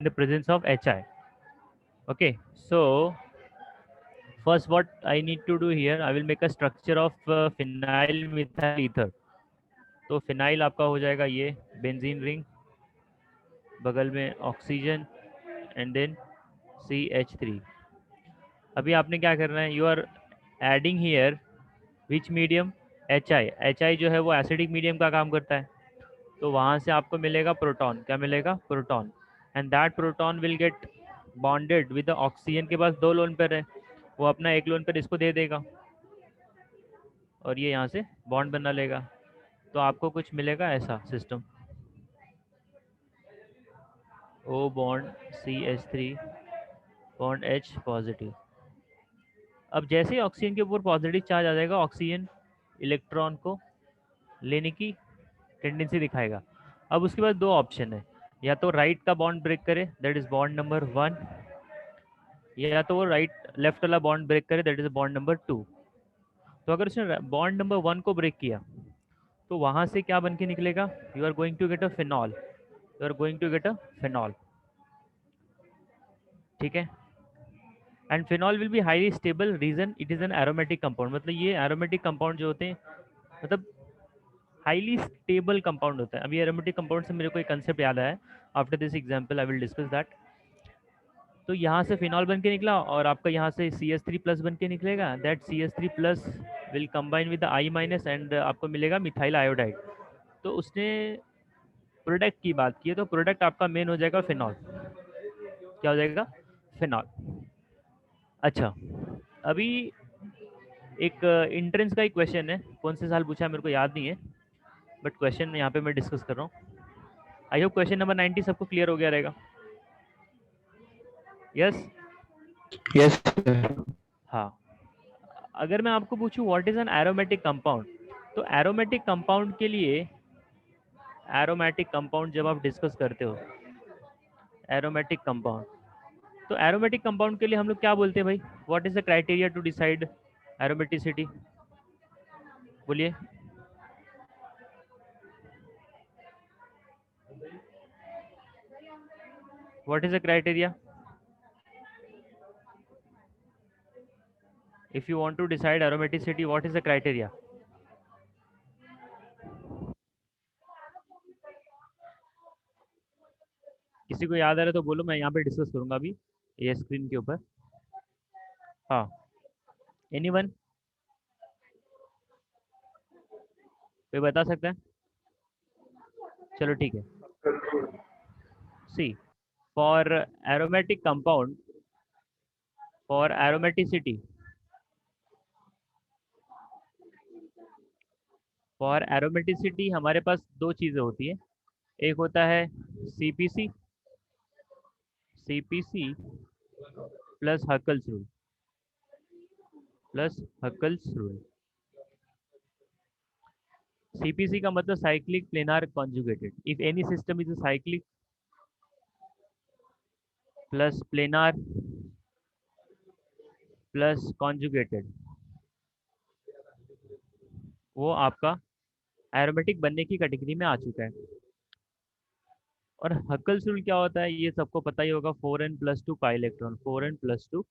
the presence of HI. Okay, so first what I need to do here, I will make a structure of phenyl methyl ether. तो phenyl आपका हो जाएगा ये benzene ring, बगल में oxygen and then CH3. अभी आपने क्या करना है, you are adding here which medium, HI जो है वो एसिडिक मीडियम का काम करता है, तो वहाँ से आपको मिलेगा प्रोटॉन. क्या मिलेगा? Proton. And that proton will get bonded with the oxygen के पास 2 लोन पेयर है, वो अपना 1 लोन पेयर इसको दे देगा और ये यहाँ से बॉन्ड बना लेगा. तो आपको कुछ मिलेगा ऐसा system, O bond CH3 bond H positive. अब जैसे ही ऑक्सीजन के ऊपर पॉजिटिव चार्ज आ जाएगा, ऑक्सीजन इलेक्ट्रॉन को लेने की टेंडेंसी दिखाएगा. अब उसके बाद 2 ऑप्शन है, या तो राइट का बॉन्ड ब्रेक करे, दैट इज बॉन्ड नंबर 1, या तो वो राइट लेफ्ट वाला बॉन्ड ब्रेक करे, दैट इज बॉन्ड नंबर 2. तो अगर उसने बॉन्ड नंबर 1 को ब्रेक किया तो वहाँ से क्या बन के निकलेगा? You are going to get a phenol, you are going to get a phenol. ठीक है. And phenol will be highly stable, reason it is an aromatic compound. मतलब ये एरोमेटिक कंपाउंड जो होते हैं, मतलब हाईली स्टेबल कंपाउंड होता है. अभी एरोमेटिक कंपाउंड से मेरे को एक कंसेप्ट याद आया, after this example I will discuss that. तो यहाँ से फिनॉल बन के निकला और आपका यहाँ से CH3 प्लस बन के निकलेगा. That CH3 plus will combine with I minus and आपको मिलेगा मिथाइल आयोडाइड. तो उसने प्रोडक्ट की बात की है, तो प्रोडक्ट आपका मेन हो जाएगा फिनॉल. क्या हो जाएगा? फिनॉल. अच्छा, अभी एक इंट्रेंस का एक क्वेश्चन है, कौन से साल पूछा है मेरे को याद नहीं है, बट क्वेश्चन यहाँ पे मैं डिस्कस कर रहा हूँ. आई होप क्वेश्चन नंबर 90 सबको क्लियर हो गया रहेगा. यस. यस. हाँ. अगर मैं आपको पूछूं what is an aromatic compound, तो एरोमेटिक कंपाउंड के लिए, एरोमेटिक कंपाउंड जब आप डिस्कस करते हो, एरोमेटिक कंपाउंड, तो एरोमेटिक कंपाउंड के लिए हम लोग क्या बोलते हैं भाई? What is the criteria to decide aromaticity? बोलिए. What is the criteria if you want to decide aromaticity? What is the criteria? किसी को याद आ रहा है तो बोलो, मैं यहाँ पे डिस्कस करूंगा अभी ये स्क्रीन के ऊपर. हाँ. एनीवन? कोई बता सकता है? चलो ठीक है. See, for aromatic compound, for aromaticity, for aromaticity हमारे पास 2 चीज़ें होती है. एक होता है CPC, CPC plus Huckel's rule, plus Huckel's rule. CPC का मतलब cyclic planar conjugated. If any system is cyclic plus planar plus conjugated, वो आपका एरोमेटिक बनने की कैटेगरी में आ चुका है. और हकल्स रूल क्या होता है ये सबको पता ही होगा, 4n+2 pi electron, 4n+2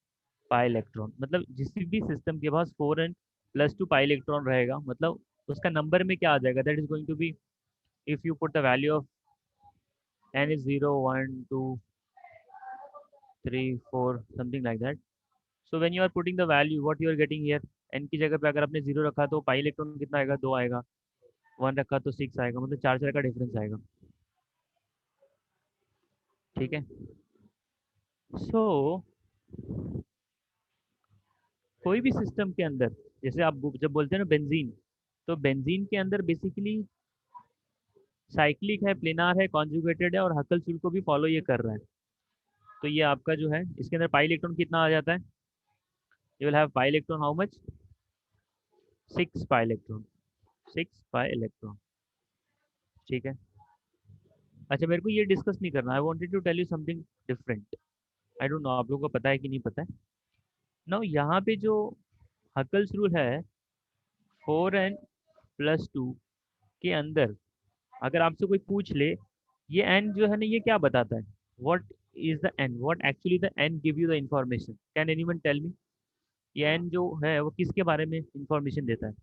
pi electron. मतलब जिस भी सिस्टम के पास 4n+2 पाई इलेक्ट्रॉन रहेगा, मतलब उसका नंबर में क्या आ जाएगा, that is going to be, if you put the value of n is 0 1 2 3 4 something like that. So when you are putting the value, what you are getting here, n की जगह पे अगर आपने 0 रखा तो पाई इलेक्ट्रॉन कितना आएगा? 2 आएगा. 1 रखा तो 6 आएगा, मतलब 4 का डिफरेंस आएगा. ठीक है. सो कोई भी सिस्टम के अंदर, जैसे आप जब बोलते हैं ना बेंजीन, तो बेंजीन के अंदर बेसिकली साइक्लिक है, प्लेनार है, कॉन्जुगेटेड है और हकल्स रूल को भी फॉलो ये कर रहा है. तो ये आपका जो है इसके अंदर पाई इलेक्ट्रॉन कितना आ जाता है? You will have pi electron how much? 6 pi electron, 6 pi electron. ठीक है. अच्छा, मेरे को ये डिस्कस नहीं करना, I wanted to tell you something different. I don't know आप लोगों को पता है कि नहीं पता है. नाउ यहाँ पे जो हकल्स रूल है 4n+2 के अंदर, अगर आपसे कोई पूछ ले ये n जो है ना ये क्या बताता है, what is the n? What actually the n give you the information? Can anyone tell me? ये n जो है वो किसके बारे में इंफॉर्मेशन देता है?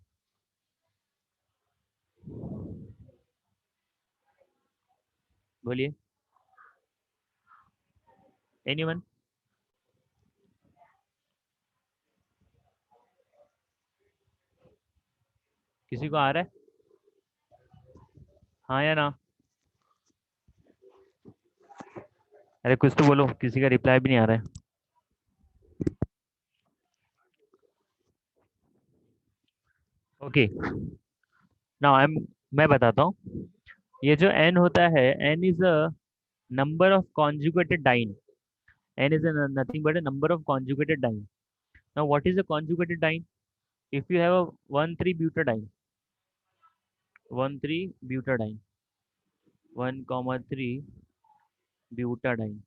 बोलिए, एनीवन? किसी को आ रहा है? हाँ या ना? अरे कुछ तो बोलो, किसी का रिप्लाई भी नहीं आ रहा है। ओके, नाउ मैं बताता हूँ। ये जो n होता है, n is a number of conjugated diene. n is nothing but a number of conjugated dyne. Now what is a conjugated dyne? If you have a 1,3-butadiene, 1,3-butadiene, 1,3-butadiene,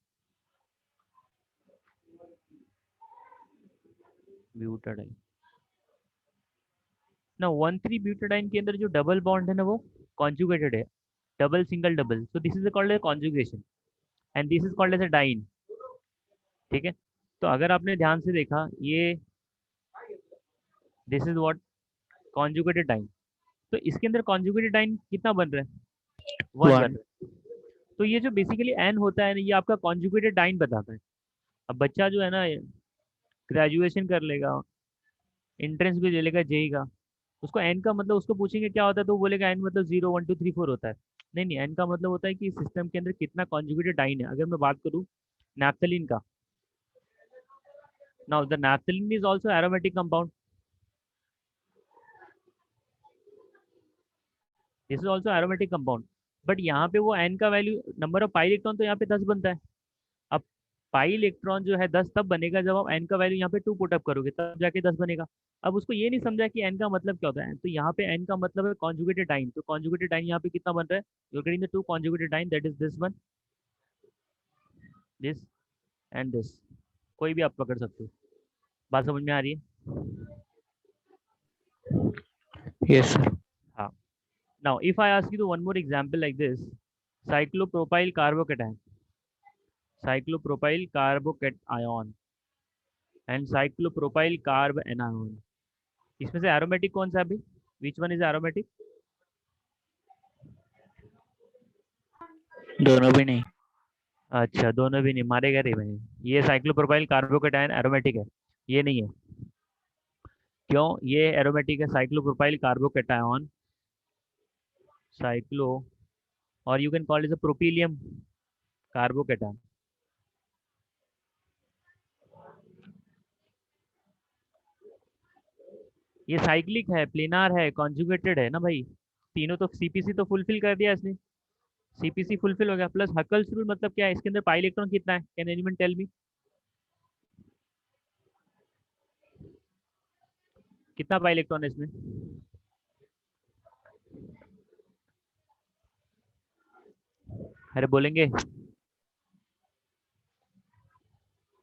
butadiene. ना 1,3-butadiene के अंदर जो double bond है ना वो conjugated है, double single double, so this is called as conjugation and this is called as a diene. ठीक है, तो अगर आपने ध्यान से देखा, ये this is what conjugated diene. तो इसके अंदर कॉन्जुगेटेड डाइन कितना बन रहा है? 1 बन वन। रहा है। तो ये जो बेसिकली एन होता है ना, ये आपका कॉन्जुगेटेड डाइन बताता है। अब बच्चा जो है ना ग्रेजुएशन कर लेगा, एंट्रेंस भी ले लेगा जेई का, उसको एन का मतलब उसको पूछेंगे क्या होता है तो वो बोलेगा एन मतलब 0 1 2 3 4 होता है। नहीं नहीं, एन का मतलब होता है कि सिस्टम के अंदर कितना कॉन्जुगेटेड डाइन है। अगर मैं बात करूँ नैप्थलीन का, now the naphthalene is also aromatic compound, this is also aromatic compound, but यहाँ पे वो एन का value, number of pi electron तो यहाँ पे 10 बनता है। अब पाई इलेक्ट्रॉन जो है 10 तब बनेगा जब आप एन का वैल्यू यहाँ पे 2 पुट अप करोगे, तब जाके 10 बनेगा। अब उसको ये नहीं समझा कि एन का मतलब क्या होता है, तो यहाँ पे एन का मतलब है कॉन्जुगेटेड डाइन। तो कॉन्जुगेटेड डाइन यहाँ पे कितना बन रहा है? You are getting the 2 conjugated diene, that is this one, this and this. कोई भी आप पकड़ सकते हो। बात समझ में आ रही है? Yes sir. हाँ। Now if I ask you to one more example like this, cyclopropyl carbocation, cyclopropyl carbocation and cyclopropyl carbanion, इसमें से एरोमेटिक कौन सा है अभी? Which one is aromatic? दोनों भी नहीं। अच्छा, दोनों भी नहीं, मारेगा रे भाई। ये साइक्लोप्रोपाइल कार्बोकेटायन एरोमेटिक है, ये नहीं है। क्यों? ये एरोमेटिक है, साइक्लोप्रोपाइल कार्बोकेटायन, साइक्लो, और you can call is a propylium carbocation. ये साइक्लिक है, प्लेनार है, कॉन्जुगेटेड है ना भाई। तीनों तो सीपीसी तो फुलफिल कर दिया इसने, सीपीसी फुलफिल हो गया। प्लस हकल्स रूल मतलब क्या है? इसके अंदर पाई इलेक्ट्रॉन कितना है? Can anyone tell me? कितना पाई इलेक्ट्रॉन है इसमें? अरे बोलेंगे?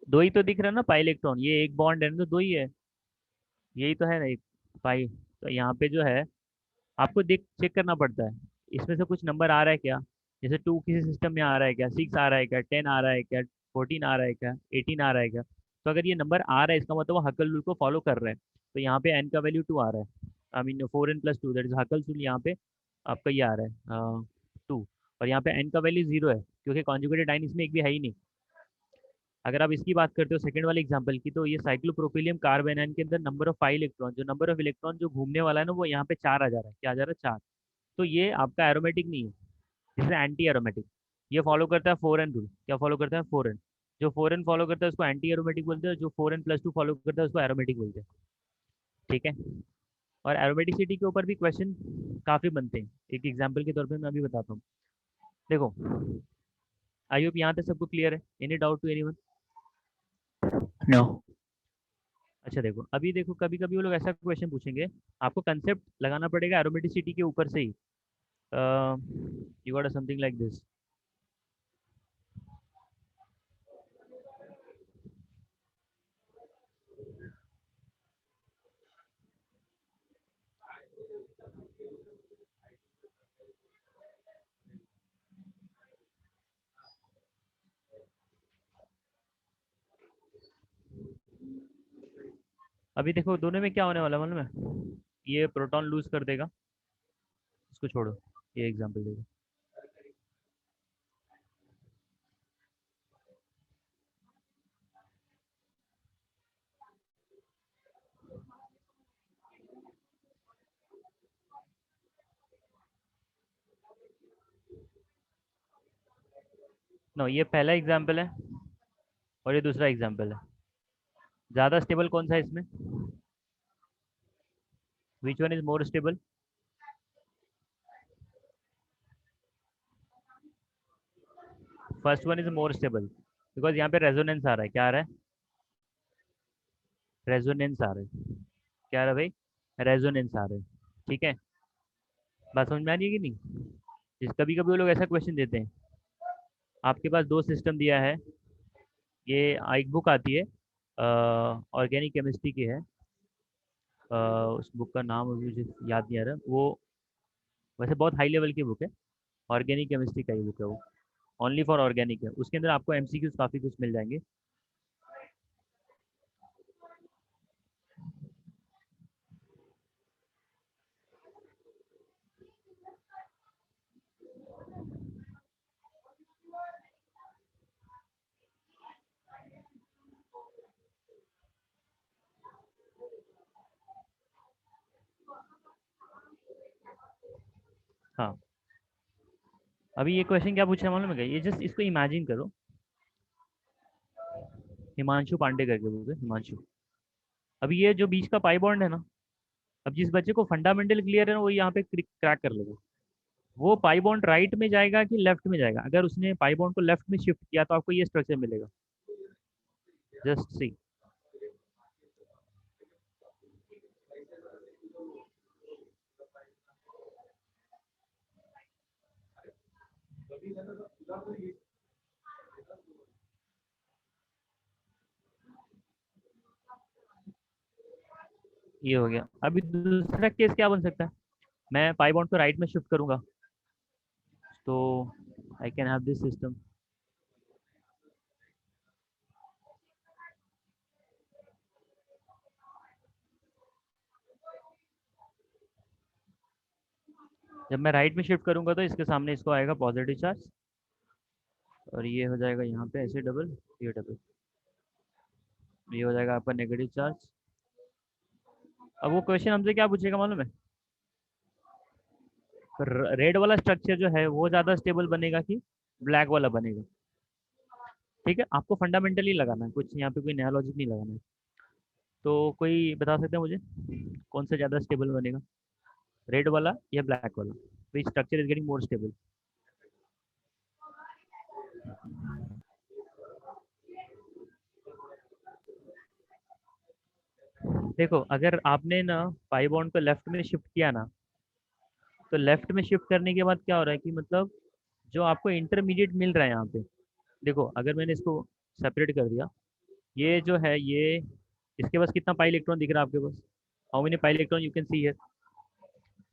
दो ही तो दिख रहा है ना पाई इलेक्ट्रॉन, ये एक बॉन्ड है ना, तो दो ही है, यही तो है ना एक पाई। तो यहाँ पे जो है आपको देख चेक करना पड़ता है, इसमें से कुछ नंबर आ रहा है क्या? जैसे 2 किसी सिस्टम में आ रहा है क्या, 6 आ रहा है क्या, 10 आ रहा है क्या, 14 आ रहा है क्या, 18 आ रहा है क्या? तो अगर ये नंबर आ रहा है इसका मतलब वो हकल रूल को फॉलो कर रहा है। तो यहाँ पे एन का वैल्यू 2 आ रहा है, I mean 4n+2, that is हकल rule. यहाँ पे आपका ये आ रहा है 2, और यहाँ पे एन का वैल्यू 0 है क्योंकि कॉन्जुगेटेड डाइन इसमें एक भी है ही नहीं। अगर आप इसकी बात करते हो सेकंड वाले एग्जांपल की, तो ये साइक्लोप्रोपिलियम कार्बोनाइन के अंदर नंबर ऑफ पाई इलेक्ट्रॉन, जो नंबर ऑफ इलेक्ट्रॉन जो घूमने वाला है ना, वो यहाँ पे 4 आ जा रहा है। क्या आ जा रहा है? 4। तो ये आपका एरोमेटिक नहीं है, दिस एंटी एरोमेटिक। ये फॉलो करता है 4n रूल। क्या फॉलो करता है? 4n। जो 4n फॉलो करता है उसको एंटी एरोमेटिक बोलते हैं, जो 4n+2 फॉलो करता है उसको एरोमेटिक बोलते हैं। ठीक है, और एरोमेटिसिटी के ऊपर भी क्वेश्चन काफ़ी बनते हैं। एक एग्जाम्पल के तौर पे मैं अभी बताता हूँ। देखो, आई होप यहाँ तक सबको क्लियर है। Any doubt to anyone? No. अच्छा देखो, अभी देखो, कभी कभी वो लोग ऐसा क्वेश्चन पूछेंगे, आपको कंसेप्ट लगाना पड़ेगा एरोमेटिसिटी के ऊपर से ही। You got something like this. अभी देखो दोनों में क्या होने वाला है मालूम है, ये प्रोटॉन लूज कर देगा, इसको छोड़ो, ये एग्जांपल देखो। नो, ये पहला एग्जांपल है और ये दूसरा एग्जांपल है। ज़्यादा स्टेबल कौन सा है इसमें? विच one is more stable? First one is more stable, because यहाँ पे रेजोनेंस आ रहा है। क्या आ रहा है? रेजोनेंस आ रहा है। क्या आ रहा है भाई? रेजोनेंस आ रहा है। ठीक है, बात समझ में आ रही है कि नहीं? जिस कभी कभी वो लोग ऐसा क्वेश्चन देते हैं, आपके पास दो सिस्टम दिया है, ये एक बुक आती है, ऑर्गेनिक केमिस्ट्री की है, उस बुक का नाम अभी मुझे याद नहीं आ रहा। वो वैसे बहुत हाई लेवल की बुक है, ऑर्गेनिक केमिस्ट्री का ही बुक है वो, ओनली फॉर ऑर्गेनिक है। उसके अंदर आपको एमसीक्यूज काफ़ी कुछ मिल जाएंगे। हाँ, अभी ये क्वेश्चन क्या पूछा है मालूम है क्या? ये जस्ट इसको इमेजिन करो, हिमांशु पांडे करके बुक है, हिमांशु। अभी ये जो बीच का पाई बॉन्ड है ना, अब जिस बच्चे को फंडामेंटल क्लियर है ना, वो यहाँ पे क्रैक कर लेगा। वो पाई बॉन्ड राइट में जाएगा कि लेफ्ट में जाएगा? अगर उसने पाई बॉन्ड को लेफ्ट में शिफ्ट किया तो आपको ये स्ट्रक्चर मिलेगा। Just see. ये हो गया। अभी दूसरा केस क्या बन सकता है? मैं पाई बॉन्ड को राइट में शिफ्ट करूंगा, तो I can have this system. जब मैं राइट में शिफ्ट करूंगा तो इसके सामने इसको आएगा पॉजिटिव चार्ज, और ये हो जाएगा यहाँ पे ऐसे डबल, ये डबल, ये हो जाएगा आपका नेगेटिव चार्ज। अब वो क्वेश्चन हमसे क्या पूछेगा मालूम है? रेड वाला स्ट्रक्चर जो है वो ज़्यादा स्टेबल बनेगा कि ब्लैक वाला बनेगा? ठीक है, आपको फंडामेंटली लगाना है, कुछ यहाँ पे कोई नया लॉजिक नहीं लगाना है। तो कोई बता सकते हैं मुझे कौन सा ज़्यादा स्टेबल बनेगा, रेड वाला या ब्लैक वाला? Which structure is getting more stable? देखो, अगर आपने ना पाई बॉन्ड को लेफ्ट में शिफ्ट किया ना, तो लेफ्ट में शिफ्ट करने के बाद क्या हो रहा है कि मतलब जो आपको इंटरमीडिएट मिल रहा है यहाँ पे, देखो अगर मैंने इसको सेपरेट कर दिया, ये जो है ये, इसके पास कितना पाई इलेक्ट्रॉन दिख रहा है आपके पास? How many pi electron you can see here?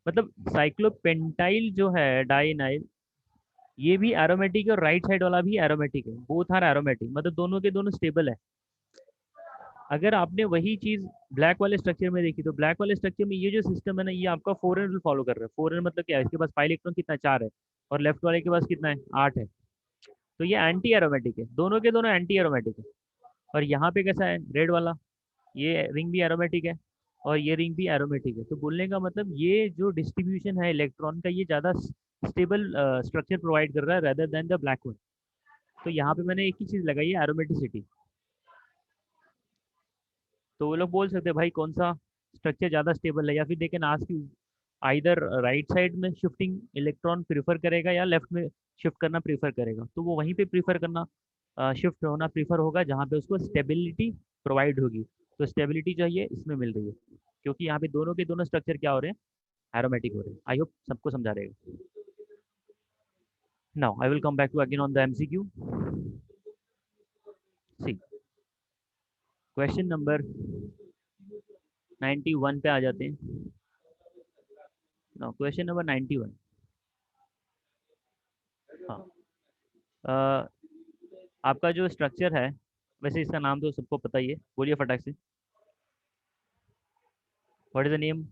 मतलब साइक्लोपेंटाइल जो है डाइनाइल, ये भी एरोमेटिक है और राइट साइड वाला भी एरोमेटिक है, बोथ आर एरोमेटिक, मतलब दोनों के दोनों स्टेबल है। अगर आपने वही चीज ब्लैक वाले स्ट्रक्चर में देखी, तो ब्लैक वाले स्ट्रक्चर में ये जो सिस्टम है ना, ये आपका फोरन रूल फॉलो कर रहा है। फोरन मतलब क्या है? इसके पास पाई इलेक्ट्रॉन कितना है? 4 है, और लेफ्ट वाले के पास कितना है? 8 है। तो ये एंटी एरोमेटिक है, दोनों के दोनों एंटी एरोमेटिक है। और यहाँ पे कैसा है रेड वाला? ये रिंग भी एरोमेटिक है और ये रिंग भी एरोमेटिक है। तो बोलने का मतलब ये जो डिस्ट्रीब्यूशन है इलेक्ट्रॉन का, ये ज़्यादा स्टेबल स्ट्रक्चर प्रोवाइड कर रहा है rather than the black one. तो यहाँ पे मैंने एक ही चीज़ लगाई है, एरोमेटिसिटी। तो वो लोग बोल सकते हैं भाई कौन सा स्ट्रक्चर ज़्यादा स्टेबल है, या फिर they can ask you either right side में शिफ्टिंग इलेक्ट्रॉन प्रीफर करेगा या लेफ्ट में शिफ्ट करना प्रीफर करेगा। तो वो वहीं पे प्रीफर करना, शिफ्ट होना प्रीफर होगा जहाँ पे उसको स्टेबिलिटी प्रोवाइड होगी। तो स्टेबिलिटी चाहिए, इसमें मिल रही है, क्योंकि यहाँ पे दोनों के दोनों स्ट्रक्चर क्या हो रहे हैं? एरोमेटिक हो रहे हैं। आई होप सबको समझा रहेगा। Now I will come back to again on the MCQ. See, question number 91 पे आ जाते हैं। Now question number 91। हाँ, अ, आपका जो स्ट्रक्चर है, वैसे इसका नाम तो सबको पता ही है, बोलिए फटाक से। What is the name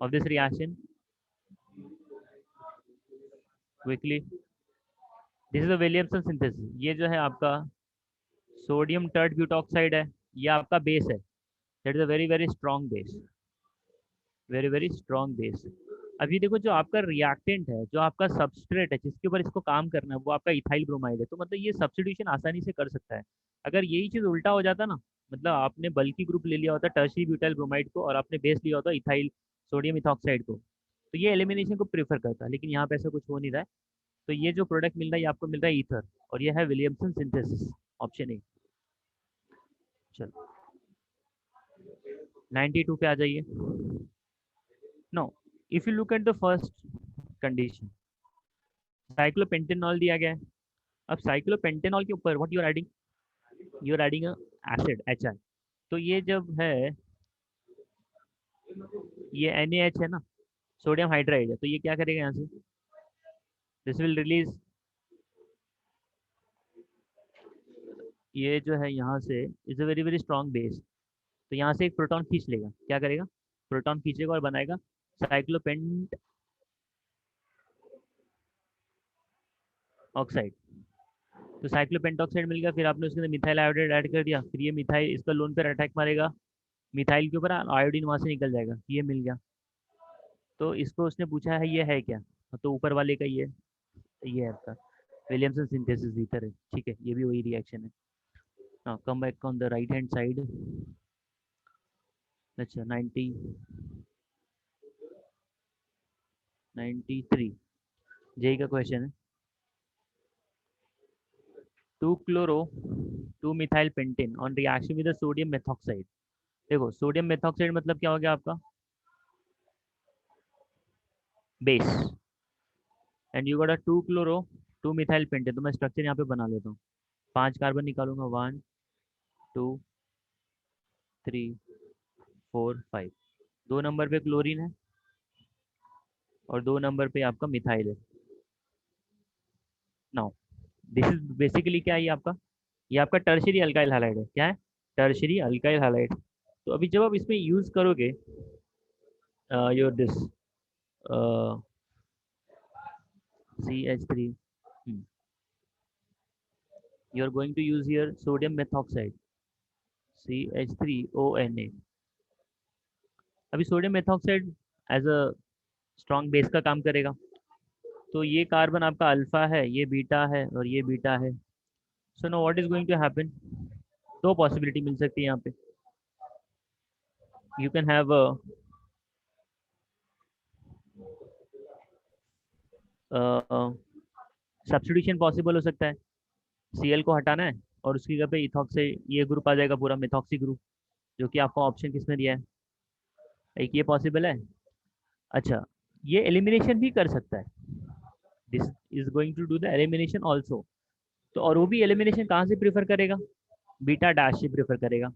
of this reaction quickly? This is the Williamson synthesis. ये जो है आपका सोडियम टर्ट ब्यूटॉक्साइड है, ये आपका बेस है। That is a very very strong base, very very strong base. अभी देखो जो आपका रिएक्टेंट है, जो आपका सबस्ट्रेट है जिसके ऊपर इसको काम करना है, वो आपका इथाइल ब्रोमाइड है। तो मतलब ये सब्स्टिट्यूशन आसानी से कर सकता है। अगर यही चीज़ उल्टा हो जाता ना, मतलब आपने बल्कि ग्रुप ले लिया होता टर्शरी ब्यूटाइल ब्रोमाइड को और आपने बेस लिया होता इथाइल सोडियम इथॉक्साइड को, तो ये एलिमिनेशन को प्रेफर करता है। लेकिन यहाँ पे ऐसा कुछ हो नहीं रहा है। तो ये जो प्रोडक्ट मिल रहा है ये आपको मिल रहा है ईथर, और ये है विलियमसन सिंथेसिस, ऑप्शन ए। चलो 92 पे आ जाइए। No, if you look at the first condition, cyclopentanol दिया गया है। अब साइक्लोपेंटेनॉल के ऊपर what you are adding acid HI। तो ये जब है, ये NaH है ना, सोडियम हाइड्राइड है, तो ये क्या करेगा यहाँ से, दिस विल रिलीज, ये जो है यहाँ से is a very very strong base. तो यहाँ से एक प्रोटॉन खींच लेगा, क्या करेगा, प्रोटॉन खींचेगा और बनाएगा साइक्लोपेंट ऑक्साइड। तो साइक्लोपेंटॉक्साइड मिल गया, फिर आपने उसके अंदर मिथाइल आयोडाइड ऐड कर दिया, फिर ये मिथाइल इसका लोन पर अटैक मारेगा, मिथाइल के ऊपर आयोडीन वहाँ से निकल जाएगा, ये मिल गया। तो इसको उसने पूछा है ये है क्या, तो ऊपर वाले का ये है आपका विलियमसन सिंथेसिस ईथर है। ठीक है, ये भी वही रिएक्शन है। हाँ, come back on the right hand side. अच्छा 93 जेई का क्वेश्चन है। 2 chloro 2 methyl pentane on reaction with sodium methoxide. देखो सोडियम मेथॉक्साइड मतलब क्या हो गया आपका, base, and you got a 2 chloro 2 methyl pentane. तो मैं स्ट्रक्चर यहाँ पे बना लेता हूँ, 5 कार्बन निकालूंगा, 1 2 3 4 5। 2 नंबर पे क्लोरीन है और 2 नंबर पे आपका मिथाइल है। नाउ दिस इज बेसिकली क्या है, ये आपका टर्शरी अल्काइल हैलाइड है। क्या है, टर्शरी अल्काइल हैलाइड। तो अभी जब आप इसमें यूज करोगे your this CH3, you are going to use here sodium methoxide CH3ONA। अभी sodium methoxide as a strong base का काम करेगा। तो ये कार्बन आपका अल्फा है, ये बीटा है और ये बीटा है। So no what is going to happen, दो पॉसिबिलिटी मिल सकती है यहाँ पे। You can have substitution possible हो सकता है, Cl को हटाना है और उसकी जगह पे इथॉक्सी, ये ग्रुप आ जाएगा पूरा मिथॉक्सी ग्रुप, जो कि आपको ऑप्शन किसमें दिया है, एक ये पॉसिबल है। अच्छा, ये एलिमिनेशन भी कर सकता है, this is going to do the elimination also. तो और वो भी एलिमिनेशन कहाँ से प्रेफर करेगा, बीटा डैश से प्रेफर करेगा,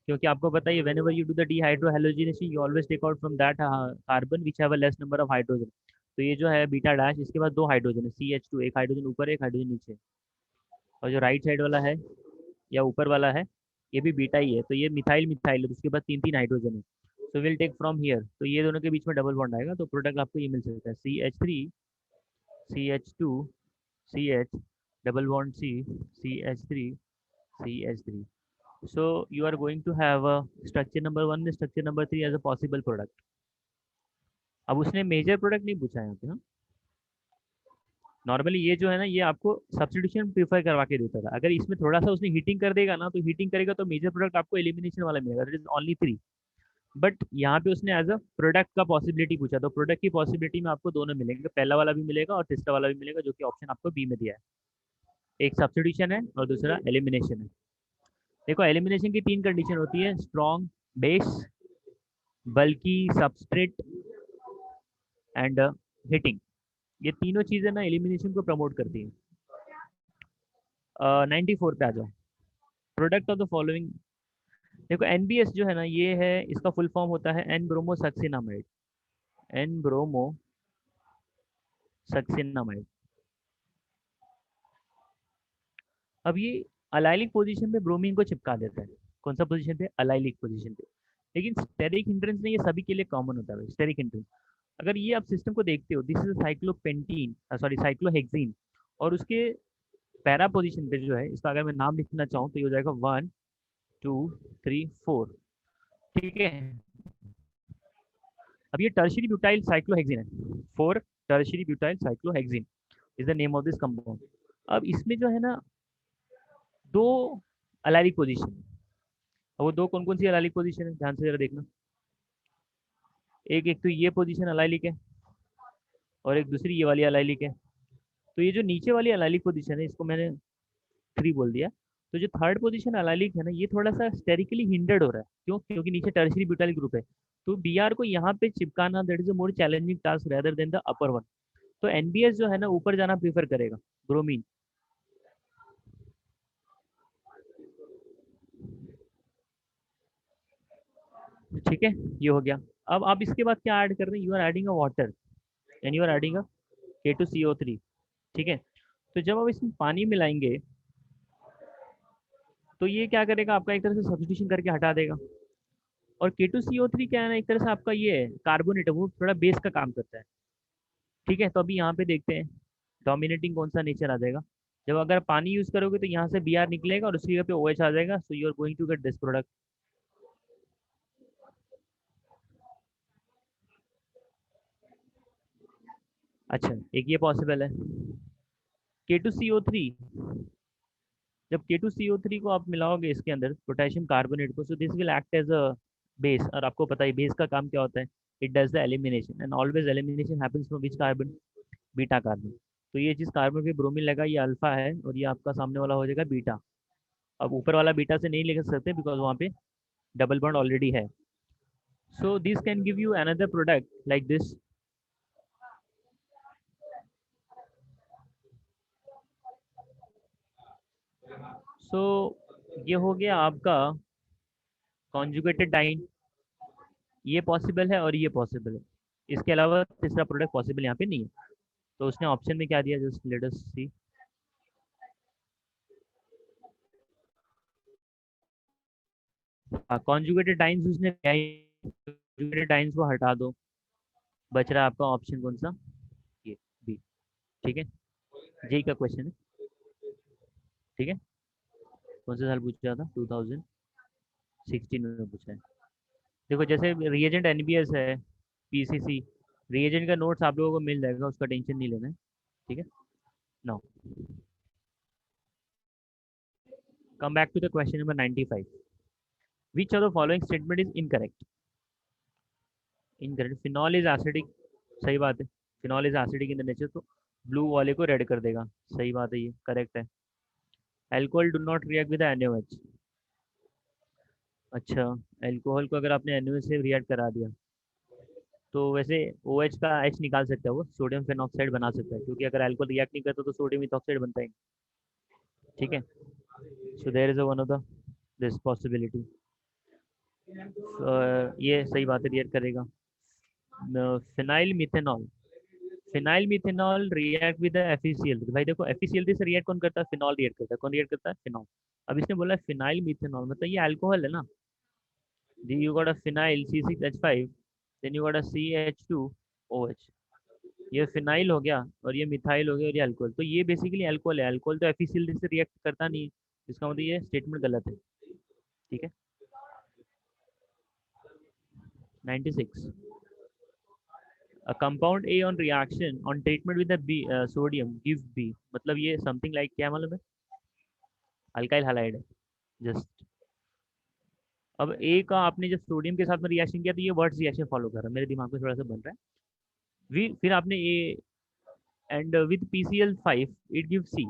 क्योंकि आपको पता है whenever you do the dehydrohalogenation you always take out from that carbon which have a less number of hydrogen. तो ये जो है बीटा डैश, इसके बाद 2 हाइड्रोजन है CH2, एक हाइड्रोजन ऊपर एक हाइड्रोजन नीचे, और जो राइट साइड वाला है या ऊपर वाला है ये भी बीटा ही है। तो ये मिथाइल मिथाइल है, तो उसके बाद 3 3 हाइड्रोजन है। So will take from here, तो ये दोनों के बीच में डबल बॉन्ड आएगा, तो प्रोडक्ट आपको ये मिल सकता है CH3 CH2 CH double bond C CH3 CH3। So you are going to have a structure number 1 and structure number 3 as a possible product। अब उसने मेजर प्रोडक्ट नहीं पूछा है यहाँ पे। हाँ, नॉर्मली ये जो है ना, ये आपको सब्स्टिट्यूशन प्रीफर करवा के देता था। अगर इसमें थोड़ा सा उसने हीटिंग कर देगा ना, तो हीटिंग करेगा तो मेजर प्रोडक्ट आपको एलिमिनेशन वाला मिलेगा, दैट इज ओनली 3। बट यहाँ पे उसने एज अ प्रोडक्ट का पॉसिबिलिटी पूछा, तो प्रोडक्ट की पॉसिबिलिटी में आपको दोनों मिलेंगे, पहला वाला भी मिलेगा और तीसरा वाला भी मिलेगा, जो कि ऑप्शन आपको बी में दिया है। एक सब्स्टिट्यूशन है और दूसरा एलिमिनेशन है। देखो एलिमिनेशन की 3 कंडीशन होती है, strong base, bulky substrate and heating. ये तीनों चीजें ना एलिमिनेशन को प्रमोट करती हैं। 94 पे आ जाओ, प्रोडक्ट ऑफ द फॉलोइंग। देखो NBS जो है ना, ये है, इसका फुल फॉर्म होता है एन ब्रोमो सक्सिनामाइड, एन ब्रोमो सक्सिनामाइड। अब ये अलाइलिक पोजीशन पे ब्रोमीन को चिपका देता है। कौन सा पोजीशन पे, अलाइलिक पोजीशन पे। लेकिन स्टेरिक हिंड्रेंस नहीं, ये सभी के लिए कॉमन होता है स्टेरिक हिंड्रेंस। अगर ये आप सिस्टम को देखते हो, दिस इज साइक्लोपेंटीन, सॉरी साइक्लोहेक्सीन, और उसके पैरा पोजीशन पे जो है, इसका अगर मैं नाम लिखना चाहूँ तो ये हो जाएगा 1 2 3 4। ठीक है, अब ये टर्शियरी ब्यूटाइल साइक्लोहेक्सीन है, 4 tertiary butyl cyclohexene is the name of this compound. अब इसमें जो है ना दो अलैलिक पोजीशन है। अब वो दो कौन कौन सी अलैलिक पोजीशन है, ध्यान से जरा देखना। एक एक तो ये पोजीशन अलैलिक है, और एक दूसरी ये वाली अलैलिक है। तो ये जो नीचे वाली अलैलिक पोजीशन है, इसको मैंने 3 बोल दिया। तो जो थर्ड पोजीशन अलैलिक है ना, ये थोड़ा सा स्टेरिकली हिंडर्ड हो रहा है। क्यों? क्योंकि नीचे टर्शियरी ब्यूटाइल ग्रुप है। तो बीआर को यहाँ पे चिपकाना, that is a more challenging task rather than the upper one. तो एनबीएस जो है ना ऊपर जाना प्रीफर करेगा, ब्रोमीन। ठीक है, ये हो गया। अब आप इसके बाद क्या ऐड कर रहे हैं, you are adding a water and you are adding a K2CO3। ठीक है, तो जब आप इसमें पानी मिलाएंगे तो ये क्या करेगा, आपका एक तरह से सब्स्टिट्यूशन करके हटा देगा। और K2CO3 क्या है ना, एक तरह से आपका ये कार्बोनेट है, वो थोड़ा बेस का काम करता है। ठीक है, तो अभी यहाँ पे देखते हैं डोमिनेटिंग कौन सा नेचर आ जाएगा। जब अगर पानी यूज करोगे तो यहाँ से Br निकलेगा और उसकी जगह पे OH आ जाएगा, so you are going to get this product. अच्छा, एक ये पॉसिबल है K2CO3। जब K2CO3 को आप मिलाओगे इसके अंदर पोटेशियम कार्बोनेट को, so this will act as a base. और आपको पता है बेस का काम क्या होता है, it does the elimination, and always elimination happens from which carbon, beta carbon. तो ये जिस कार्बन पे ब्रोमीन लगा ये अल्फा है, और ये आपका सामने वाला हो जाएगा बीटा। अब ऊपर वाला बीटा से नहीं लिख सकते बिकॉज वहाँ पे डबल बॉन्ड ऑलरेडी है। So this can give you another product like this. So ये हो गया आपका कॉन्जुगेटेड डाइन। ये पॉसिबल है और ये पॉसिबल है, इसके अलावा तीसरा प्रोडक्ट पॉसिबल यहाँ पे नहीं है। तो उसने ऑप्शन में क्या दिया, जस्ट लेट अस सी। कॉन्जुगेटेड डाइन्स उसने क्या, कॉन्जुगेटेड डाइन्स को हटा दो, बच रहा है आपका ऑप्शन कौन सा, ये बी। ठीक है, जेई का क्वेश्चन है। ठीक है, कौन सा साल पूछा था, 2016 में पूछा है। देखो जैसे रिएजेंट एनबीएस है, पीसीसी, रिएजेंट का नोट्स आप लोगों को मिल जाएगा, उसका टेंशन नहीं लेना है। ठीक है, now come back to the question number 95। Which of the following statement is incorrect? Incorrect, phenol is acidic, सही बात है। Phenol is acidic in the nature, तो ब्लू वाले को रेड कर देगा, सही बात है, ये करेक्ट है। Alcohol do not react with NaOH। अच्छा, एल्कोहल को अगर आपने NaOH से रिएक्ट करा दिया तो वैसे OH का H निकाल सकता है, वो सोडियम फेनॉक्साइड बना सकता है, क्योंकि अगर अल्कोहल रिएक्ट नहीं करता तो सोडियम इथॉक्साइड बनता ही नहीं। ठीक है, so there is one of the this possibility. ये सही बात है, रिएक्ट करेगा। Phenyl methanol, phenyl methanol react with FeCl। भाई देखो FeCl से रिएक्ट कौन करता है, फिनॉल रिएक्ट करता है। कौन रिएक्ट करता है, फिनॉल। अब इसने बोला फिनाइल मिथेनॉल, मतलब ये अल्कोहल है ना। You got a phenyl C6H5, then you got a CH2OH। ये फिनाइल हो गया और ये मिथाइल हो गया और ये अल्कोहल। तो ये बेसिकली अल्कोहल है। अल्कोहल तो FeCl से रिएक्ट करता नहीं, इसका मतलब ये स्टेटमेंट गलत है। ठीक है, 96। A compound A on reaction on treatment with the sodium gives B, मतलब ये समथिंग लाइक क्या मालूम है, अल्काइल हाइलाइड है जस्ट। अब ए का आपने जब सोडियम के साथ में रिएक्शन किया तो ये वर्ड्स रिएक्शन फॉलो कर रहा है, मेरे दिमाग में थोड़ा सा बन रहा है। फिर आपने A and with PCl5 it give C।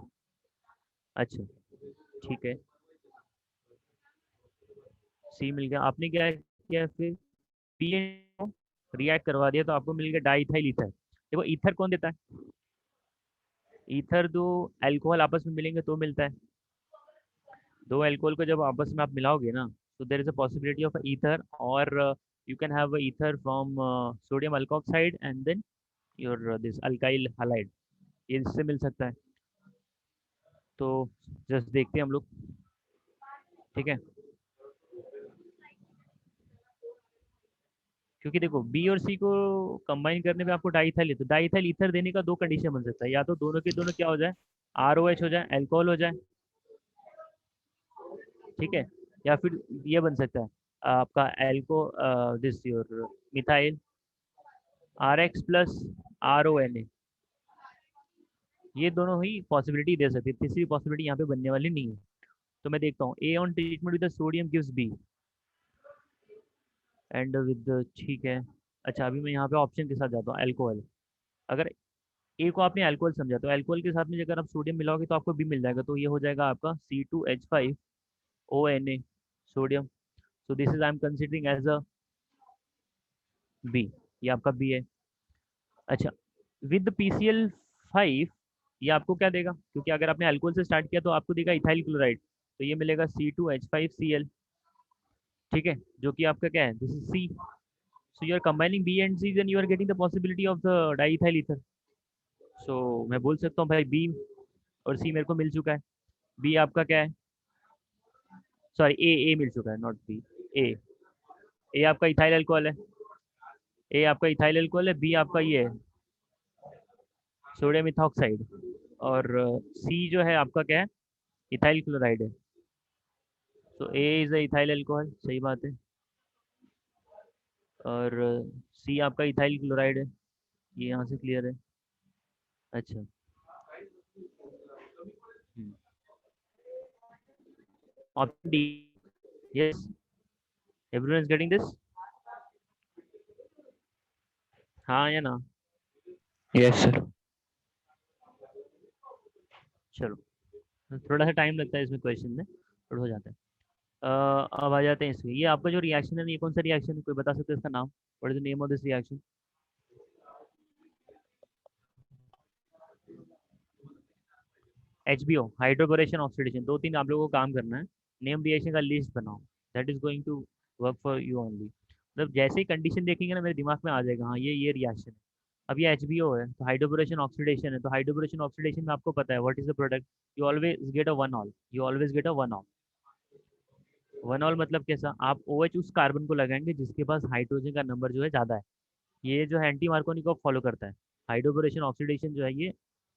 अच्छा, ठीक है, C मिल गया। आपने क्या किया फिर, पी रिएक्ट करवा दिया तो आपको मिल गया डाइथाइल ईथर। देखो ईथर कौन देता है, ईथर दो अल्कोहल आपस में मिलेंगे तो मिलता है। दो अल्कोहल को जब आपस में आप मिलाओगे ना, तो there is a possibility of ether, और you can have ether from sodium alkoxide and then your this alkyl halide, ये इससे मिल सकता है। तो जस्ट देखते हैं हम लोग। ठीक है, क्योंकि देखो बी और सी को कंबाइन करने में आपको डाइथाइल, तो डाइथाइल ईथर देने का दो कंडीशन बन सकता है, या तो दोनों के दोनों क्या हो जाए, ROH हो जाए, अल्कोहल हो जाए, ठीक है, या फिर ये बन सकता है आपका alco this your methyl RX plus RONA। ये दोनों ही पॉसिबिलिटी दे सकती है, तीसरी पॉसिबिलिटी यहाँ पे बनने वाली नहीं है। तो मैं देखता हूँ A on treatment with sodium gives B and with, ठीक है। अच्छा अभी मैं यहाँ पे ऑप्शन के साथ जाता हूँ, अल्कोहल। अगर ए को आपने अल्कोहल समझा तो अल्कोहल के साथ में अगर आप सोडियम मिलाओगे तो आपको बी मिल जाएगा, तो ये हो जाएगा आपका C2H5ONA sodium. So this is I am considering as a B, ये आपका बी है। अच्छा विद PCl5 ये आपको क्या देगा, क्योंकि अगर आपने अल्कोहल से स्टार्ट किया तो आपको देगा इथाइल क्लोराइड, तो ये मिलेगा C2H5Cl, ठीक है, जो कि आपका क्या है, this is C. So you are combining B and C then you are getting the possibility of the diethyl ether. So मैं बोल सकता हूँ भाई बी और सी मेरे को मिल चुका है। बी आपका क्या है, सॉरी ए मिल चुका है, नॉट बी, ए। ए आपका इथाइल अल्कोहल है, ए आपका इथाइल अल्कोहल है, बी आपका ये है सोडियम इथॉक्साइड, और सी जो है आपका क्या है, इथाइल क्लोराइड है। तो ए इज अ इथाइल अल्कोहल, सही बात है, और सी आपका इथाइल क्लोराइड है, ये यहाँ से क्लियर है। अच्छा option D, yes, everyone is getting this, हाँ या ना। Yes, sir. चलो थोड़ा सा टाइम लगता है इसमें क्वेश्चन में, थोड़ा हो जाता है। अब आ जाते हैं इसमें, ये आपका जो रिएक्शन है ये कौन सा रिएक्शन है, कोई बता सकते हैं इसका नाम, what is the name of this reaction. HBO hydroboration oxidation, दो तीन आप लोगों को काम करना है, नेम रिएक्शन का लिस्ट बनाओ, that is going to work for you only. मतलब जैसे ही कंडीशन देखेंगे ना मेरे दिमाग में आ जाएगा, हाँ ये रिएक्शन है। अब ये HBO है तो हाइड्रोबोरेशन ऑक्सीडेशन है, तो हाइड्रोबोरेशन ऑक्सीडेशन में आपको पता है what is the product, you always get a one all, you always get a one all. One all मतलब कैसा, आप OH उस कार्बन को लगाएंगे जिसके पास हाइड्रोजन का नंबर जो है ज़्यादा है, ये जो है एंटी मार्कोनी को फॉलो करता है। हाइड्रोबोरेशन ऑक्सीडेशन जो है ये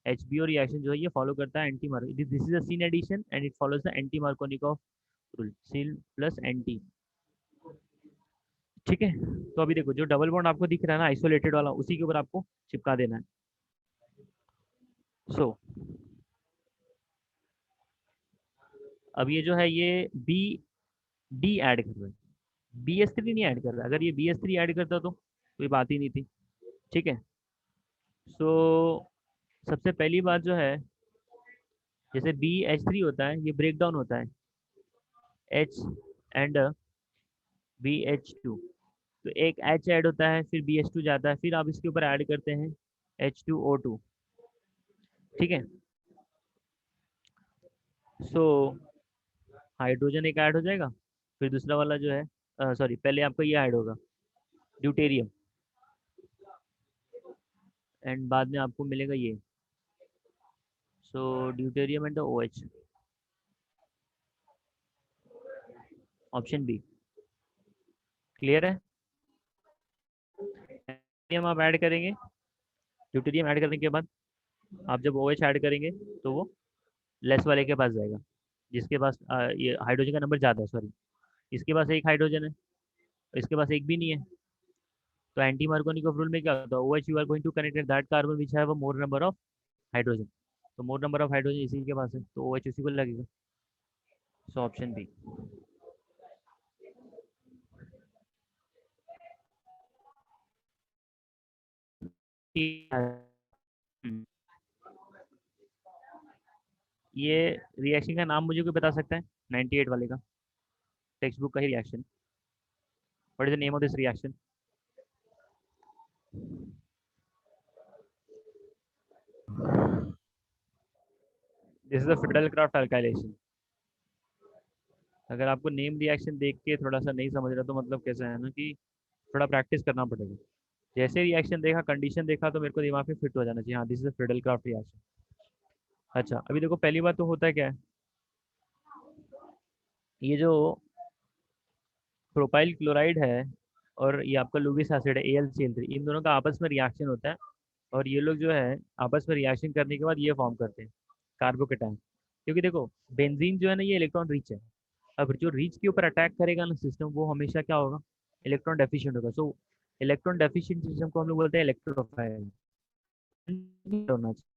HBO रिएक्शन जो है ये फॉलो करता है anti Marko, this is a syn addition and it follows the anti Markovnikov rule, seal plus anti, ठीक है। तो अभी देखो जो डबल बॉन्ड आपको दिख रहा है ना आइसोलेटेड वाला, उसी के ऊपर आपको चिपका देना है। सो अब ये जो है ये BD ऐड कर रहा है, BS3 नहीं ऐड कर रहा है, अगर ये BS3 ऐड करता तो कोई बात ही नहीं थी, ठीक है। सो सबसे पहली बात जो है, जैसे BH3 होता है ये ब्रेक डाउन होता है H एंड BH2, तो एक H ऐड होता है फिर BH2 जाता है, फिर आप इसके ऊपर ऐड करते हैं H2O2, ठीक है। सो हाइड्रोजन एक ऐड हो जाएगा, फिर दूसरा वाला जो है सॉरी पहले आपका ये ऐड होगा ड्यूटेरियम, एंड बाद में आपको मिलेगा ये, so deuterium and the OH, option B, clear है। ड्यूटेरियम आप ऐड करेंगे, ड्यूटेरियम ऐड करने के बाद आप जब OH ऐड करेंगे तो वो लेस वाले के पास जाएगा, जिसके पास ये हाइड्रोजन का नंबर ज़्यादा है, सॉरी इसके पास एक हाइड्रोजन है, इसके पास एक भी नहीं है, तो एंटी मार्कोनिक रूल में क्या होता है, OH you are going to connect that carbon which have a more number of hydrogen, तो मोर नंबर ऑफ हाइड्रोजन इसी के पास है तो OH उसी को लगेगा, सो ऑप्शन बी। ये रिएक्शन का नाम मुझे कोई बता सकता है, 98 वाले का टेक्स्ट बुक का ही reaction, what is the name of this reaction. This is the Friedel Crafts alkylation. अगर आपको नेम रिएक्शन देख के थोड़ा सा नहीं समझ रहा तो मतलब कैसा है ना कि थोड़ा प्रैक्टिस करना पड़ेगा, जैसे रिएक्शन देखा कंडीशन देखा तो मेरे को दिमाग में फिट हो जाना चाहिए, हाँ this is fiddle craft reaction. अच्छा अभी देखो पहली बात तो होता है क्या है, ये जो प्रोपाइल क्लोराइड है और ये आपका लुइस एसिड है AlCl3, इन दोनों का आपस में रिएक्शन होता है और ये लोग जो है आपस में रिएक्शन करने के बाद ये फॉर्म करते हैं कार्बोकेटायन। क्योंकि देखो बेंजीन जो है ना ये इलेक्ट्रॉन रिच है। अब जो रिच के ऊपर अटैक करेगा ना सिस्टम, वो हमेशा क्या होगा, इलेक्ट्रॉन डेफिशिएंट होगा। सो इलेक्ट्रॉन डेफिशिएंट सिस्टम को हम लोग बोलते हैं इलेक्ट्रोफाइल होना चाहिए।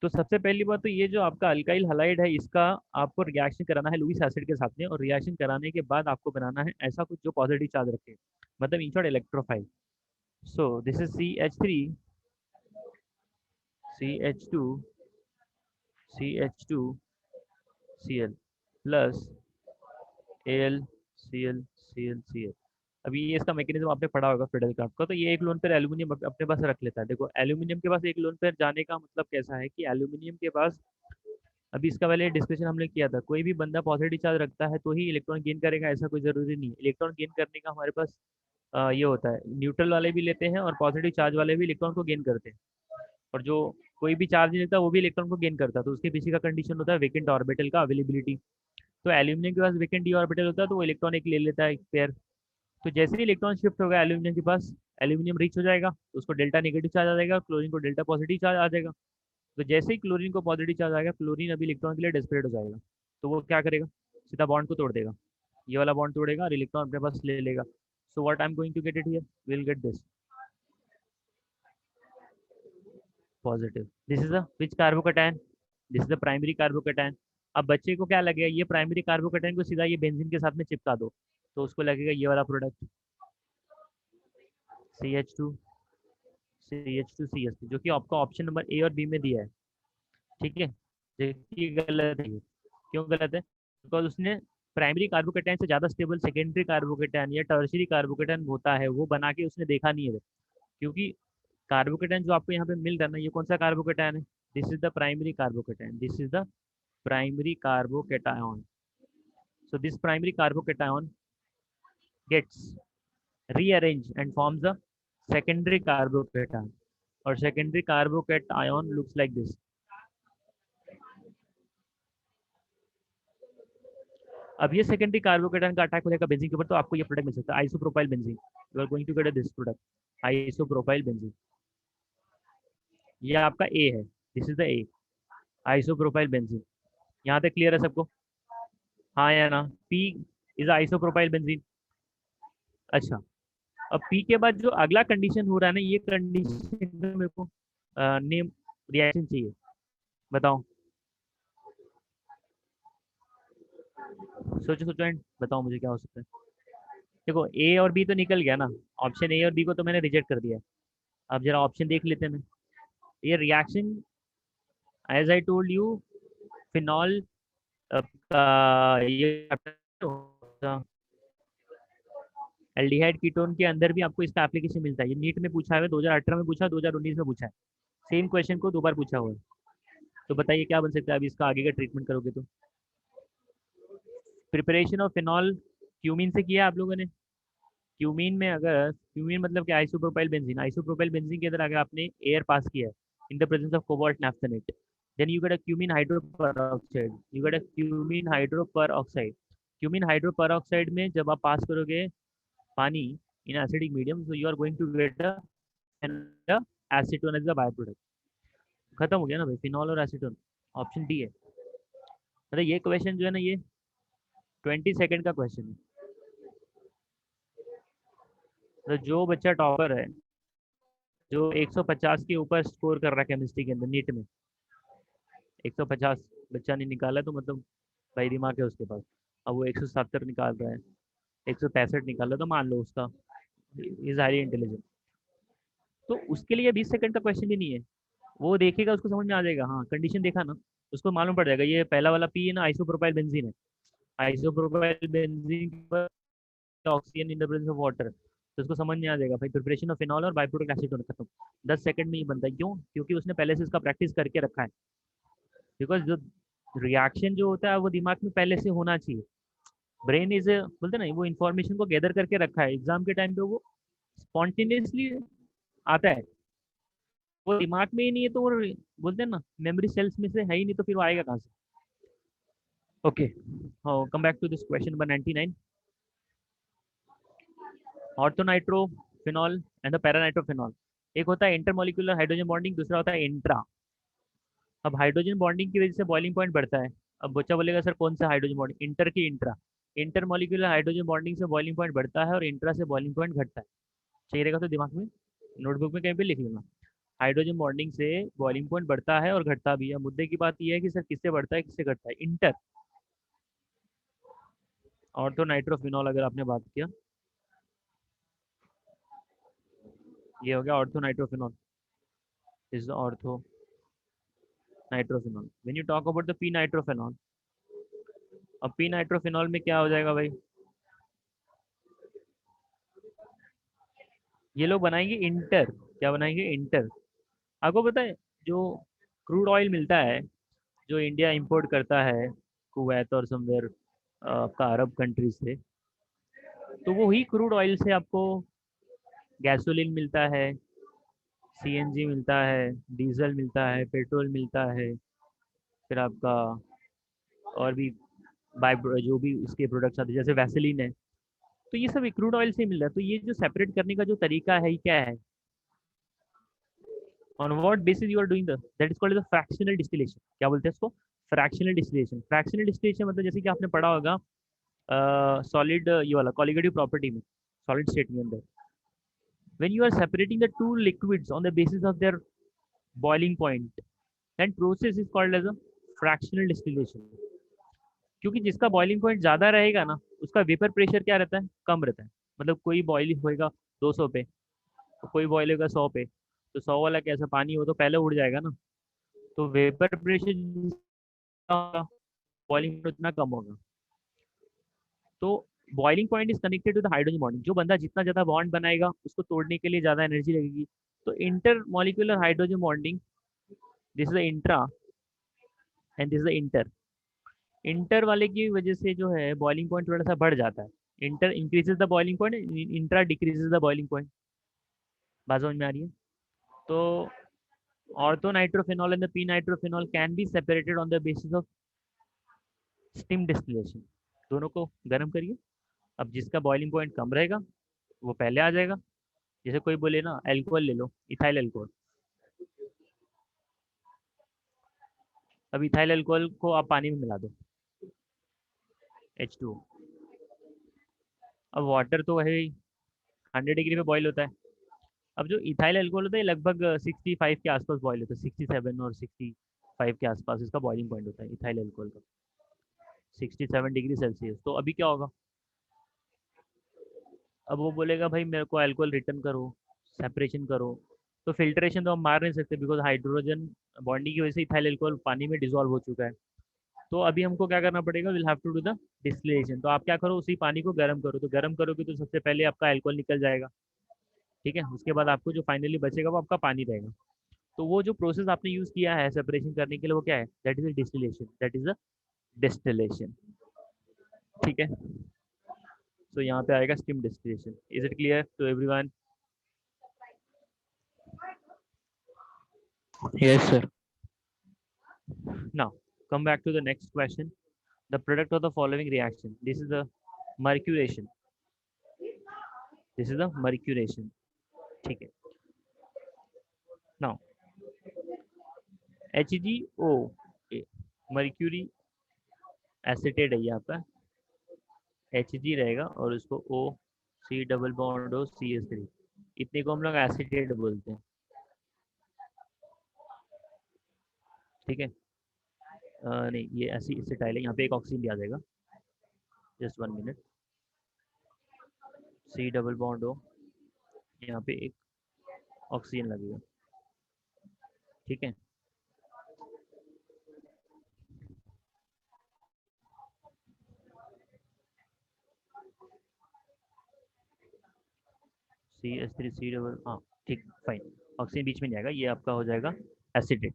तो सबसे पहली बात तो ये जो आपका अल्काइल हलाइड है इसका आपको रिएक्शन कराना है लुइस एसिड के साथ में, और रिएक्शन कराने के बाद आपको बनाना है ऐसा कुछ जो पॉजिटिव चार्ज रखे, मतलब in short electrophile. So this is CH3 CH2 CH2 Cl plus AlCl अभी ये इसका मैकेनिज्म आपने पढ़ा होगा फिडेल क्राफ्ट का। तो ये एक लोन पेयर एल्यूमिनियम अपने पास रख लेता है। देखो एल्यूमिनियम के पास एक लोन पेयर जाने का मतलब कैसा है कि एल्यूमिनियम के पास, अभी इसका पहले डिस्कशन हमने किया था, कोई भी बंदा पॉजिटिव चार्ज रखता है तो ही इलेक्ट्रॉन गेन करेगा ऐसा कोई ज़रूरी नहीं है। इलेक्ट्रॉन गेन करने का हमारे पास ये होता है, न्यूट्रल वाले भी लेते हैं और पॉजिटिव चार्ज वाले भी इलेक्ट्रॉन को गेन करते हैं। और जो कोई भी चार्ज नहीं लेता वो भी इलेक्ट्रॉन को गेन करता है, तो उसके पीछे का कंडीशन होता है वेकेंट ऑर्बिटल का अवेलेबिलिटी। तो एल्यूमिनियम के पास वेकेंट डी ऑर्बिटल होता है तो वो इलेक्ट्रॉन एक ले लेता है एक पेयर। तो जैसे ही इलेक्ट्रॉन शिफ्ट होगा एल्यूमिनियम के पास, एल्यूमिनियम रिच हो जाएगा तो उसको डेल्टा नेगेटिव चार्ज आ जाएगा और क्लोरीन को डेल्टा पॉजिटिव चार्ज आ जाएगा। तो जैसे ही क्लोरीन को पॉजिटिव चार्ज आएगा, क्लोरीन अभी इलेक्ट्रॉन के लिए डेस्परेट हो जाएगा, तो वो क्या करेगा, सीधा बॉन्ड को तोड़ देगा, ये वाला बॉन्ड तोड़ेगा और इलेक्ट्रॉन अपने पास ले लेगा। So what I am going to get it here, will get this positive. This is the which carbocation, this is the primary carbocation. अब बच्चे को क्या लगेगा, ये प्राइमरी कार्बोकेटायन को सीधा ये बेंजीन के साथ में चिपका दो, तो उसको लगेगा ये वाला प्रोडक्ट CH2 CH2 CH2, जो कि आपका ऑप्शन नंबर ए और बी में दिया है। ठीक है, देखिए गलत है। क्यों गलत है, बिकॉज उसने प्राइमरी कार्बोकेटायन से ज़्यादा स्टेबल सेकेंडरी कार्बोकेटायन या टर्शरी कार्बोकेटायन होता है वो बना के उसने देखा नहीं है। क्योंकि कार्बोकेटायन जो आपको यहाँ पे मिल रहा है ना, ये कौन सा कार्बोकेटायन है, this is the primary carbocation, this is the primary carbocation. So this primary carbocation gets rearranged and forms a secondary carbocation, or secondary carbocation looks like this. अब ये सेकेंडरी कार्बोकेटायन का अटैक हो जाएगा benzene के ऊपर, तो आपको ये प्रोडक्ट मिल सकता है isopropyl benzene. You are going to get this product isopropyl benzene. ये आपका ए है, this is the A isopropyl benzene. यहाँ तक क्लियर है सबको, हाँ या ना, पी इज आइसोप्रोपाइल बेंजीन। अच्छा, अब पी के बाद जो अगला कंडीशन हो रहा है ना, ये कंडीशन मेरे को नेम रिएक्शन चाहिए, बताओ, सोचो सोचो एंड बताओ मुझे क्या हो सकता है। देखो ए और बी तो निकल गया ना, ऑप्शन ए और बी को तो मैंने रिजेक्ट कर दिया है। अब जरा ऑप्शन देख लेते हैं मैं। ये reaction as I told you, phenol का ये एल्डिहाइड कीटोन के अंदर भी आपको इसका एप्लीकेशन मिलता है। ये नीट में पूछा है, 2018 में पूछा, 2019 में पूछा है, सेम क्वेश्चन को दो बार पूछा हुआ है। तो बताइए क्या बन सकता है अभी इसका आगे का ट्रीटमेंट करोगे तो। प्रिपरेशन ऑफ फिनॉल क्यूमीन से किया आप लोगों ने। क्यूमीन में अगर क्यूमीन मतलब क्या, आइसोप्रोपाइल बेंजीन, आइसोप्रोपाइल बेंजीन के अंदर अगर आपने एयर पास किया है in the presence of cobalt naphthenate, then you get a cumene hydroperoxide, you get a cumene hydroperoxide. Cumene hydroperoxide में जब आप पास करोगे पानी in acidic medium, so you are going to get a acetone as a by product. खत्म हो गया ना भाई, फिनॉल और एसीटोन, ऑप्शन डी है। मतलब ये क्वेश्चन जो है ना, ये 20 सेकंड का क्वेश्चन है। तो जो बच्चा टॉपर है, जो 150 के ऊपर स्कोर कर रहा है केमिस्ट्री के अंदर नीट में, 150 बच्चा नहीं निकाला तो मतलब भाई दिमाग है उसके पास। अब वो 170 निकाल रहा है, 165 निकाला, तो मान लो उसका इज हाईली इंटेलिजेंट। तो उसके लिए 20 सेकंड का क्वेश्चन ही नहीं है, वो देखेगा उसको समझ में आ जाएगा, हाँ कंडीशन देखा ना, उसको मालूम पड़ जाएगा ये पहला वाला पी है ना, आइसोप्रोपाइल बेंजीन है। आइसोप्रोपाइल बेंजीन पर oxygen in the presence of water, तो उसको समझ में आ जाएगा भाई प्रिपरेशन ऑफ फिनॉल और बाय प्रोडक्ट एसीटोन खत्म। 10 सेकंड में ही बनता है। क्यों, क्योंकि उसने पहले से इसका प्रैक्टिस करके रखा है। बिकॉज जो रिएक्शन जो होता है वो दिमाग में पहले से होना चाहिए। ब्रेन इज बोलते ना, वो इन्फॉर्मेशन को गैदर करके रखा है, एग्जाम के टाइम पे वो स्पॉन्टेनियसली आता है। वो दिमाग में ही नहीं है तो वो बोलते हैं ना मेमोरी सेल्स में से है ही नहीं, तो फिर वो आएगा कहाँ से। Okay, come back to this question number 99। Orthonitrophenol and the paranitrophenol. एक होता है इंटरमोलिकुलर हाइड्रोजन बॉन्डिंग, दूसरा होता है इंट्रा। अब हाइड्रोजन बॉन्डिंग की वजह से बॉइलिंग पॉइंट बढ़ता है। अब बच्चा बोलेगा सर कौन सा हाइड्रोजन बॉन्डिंग, इंटर की इंट्रा। इंटरमोलिकुलर हाइड्रोजन बॉन्डिंग से बॉइलिंग पॉइंट बढ़ता है और इंट्रा से बॉइलिंग पॉइंट घटता है। चाहिए रहेगा तो दिमाग में, नोटबुक में कहीं पे लिख लेना। हाइड्रोजन बॉन्डिंग से बॉइलिंग पॉइंट बढ़ता है और घटता भी है। मुद्दे की बात यह है कि सर किससे बढ़ता है किससे घटता है। इंटर ऑर्थोनाइट्रोफिनॉल अगर आपने बात किया, ये हो गया orthonitrophenol, is ortho nitrophenol. When you talk about the P nitrophenol, अब पी नाइट्रोफिनॉल में क्या हो जाएगा भाई, ये लोग बनाएंगे इंटर। क्या बनाएंगे, इंटर। आपको पता है जो क्रूड ऑयल मिलता है, जो इंडिया इंपोर्ट करता है कुवैत और समवेयर आपका अरब कंट्रीज से, तो वो ही क्रूड ऑयल से आपको गैसोलीन मिलता है, सीएनजी मिलता है, डीजल मिलता है, पेट्रोल मिलता है, फिर आपका और भी बाय जो भी इसके प्रोडक्ट्स आते हैं जैसे वैसलीन है, तो ये सब क्रूड ऑयल से ही मिल रहा है। तो ये जो सेपरेट करने का जो तरीका है ये क्या है, on what basis you are doing the, that is called the fractional distillation. क्या बोलते हैं इसको, फ्रैक्शनल डिस्टिलेशन। फ्रैक्शनल डिस्टिलेशन मतलब जैसे कि आपने पढ़ा होगा सॉलिड ये वाला कॉलिगेटिव प्रॉपर्टी में, सॉलिड स्टेट के अंदर, when you are separating the two liquids on the basis of their boiling point, then process is called as a fractional distillation। क्योंकि जिसका बॉइलिंग पॉइंट ज़्यादा रहेगा ना, उसका वेपर प्रेशर क्या रहता है, कम रहता है। मतलब कोई बॉइलिंग होएगा 200 पे, तो कोई बॉयल होगा 100 पे, तो 100 वाला कैसा पानी हो तो पहले उड़ जाएगा ना। तो वेपर प्रेशर बॉइलिंग उतना कम होगा। तो boiling point is connected to the hydrogen bonding. जो बंदा जितना ज़्यादा बॉन्ड बनाएगा उसको तोड़ने के लिए ज़्यादा एनर्जी लगेगी। तो inter molecular hydrogen bonding, this is the intra and this is the inter. Inter वाले की वजह से जो है बॉइलिंग पॉइंट थोड़ा सा बढ़ जाता है। Inter increases the boiling point, intra decreases the boiling point. बात समझ में आ रही है। तो ortho nitrophenol and the P nitrophenol can be separated on the basis of steam distillation. दोनों को गर्म करिए, अब जिसका बॉइलिंग पॉइंट कम रहेगा वो पहले आ जाएगा। जैसे कोई बोले ना एल्कोहल ले लो, इथाइल एल्कोहल। अब इथाइल एल्कोहल को आप पानी में मिला दो, H2O। अब वाटर तो वही 100 डिग्री पे बॉईल होता है। अब जो इथाइल अल्कोहल होता है लगभग 65 के आसपास बॉईल होता है, 67 और 65 के आसपास इसका बॉइलिंग पॉइंट होता है इथाइल अल्कोहल का, 67 डिग्री सेल्सियस। तो अभी क्या होगा, अब वो बोलेगा भाई मेरे को अल्कोहल रिटर्न करो, सेपरेशन करो। तो फिल्ट्रेशन तो हम मार नहीं सकते, बिकॉज हाइड्रोजन बॉन्डिंग की वजह से इथाइल अल्कोहल पानी में डिजोल्व हो चुका है। तो अभी हमको क्या करना पड़ेगा, will have to do the distillation. तो आप क्या करो, उसी पानी को गर्म करो। तो गर्म करोगे तो सबसे पहले आपका अल्कोहल निकल जाएगा, ठीक है। उसके बाद आपको जो फाइनली बचेगा वो आपका पानी रहेगा। तो वो जो प्रोसेस आपने यूज़ किया है सेपरेशन करने के लिए वो क्या है, that is a distillation, that is a distillation, ठीक है। तो यहाँ पे आएगा steam distillation. Is it clear to everyone? Yes, sir. Now come back to the next question. The product of the following reaction, this is the mercuration, this is the mercuration, ठीक है। Now HgO, mercury acetate है ये आपका, Hg रहेगा और उसको O, C double bond O CH3, इतने को हम लोग एसिटेट बोलते हैं, ठीक है। नहीं ये ऐसी एसिटाइल है, यहाँ पे एक ऑक्सीजन भी आ जाएगा, just 1 minute. C double bond O, यहाँ पे एक ऑक्सीजन लगेगा, ठीक है। CH3 C डबल, हाँ ठीक, फाइन। ऑक्सीजन बीच में नहीं आएगा, ये आपका हो जाएगा एसिडेट।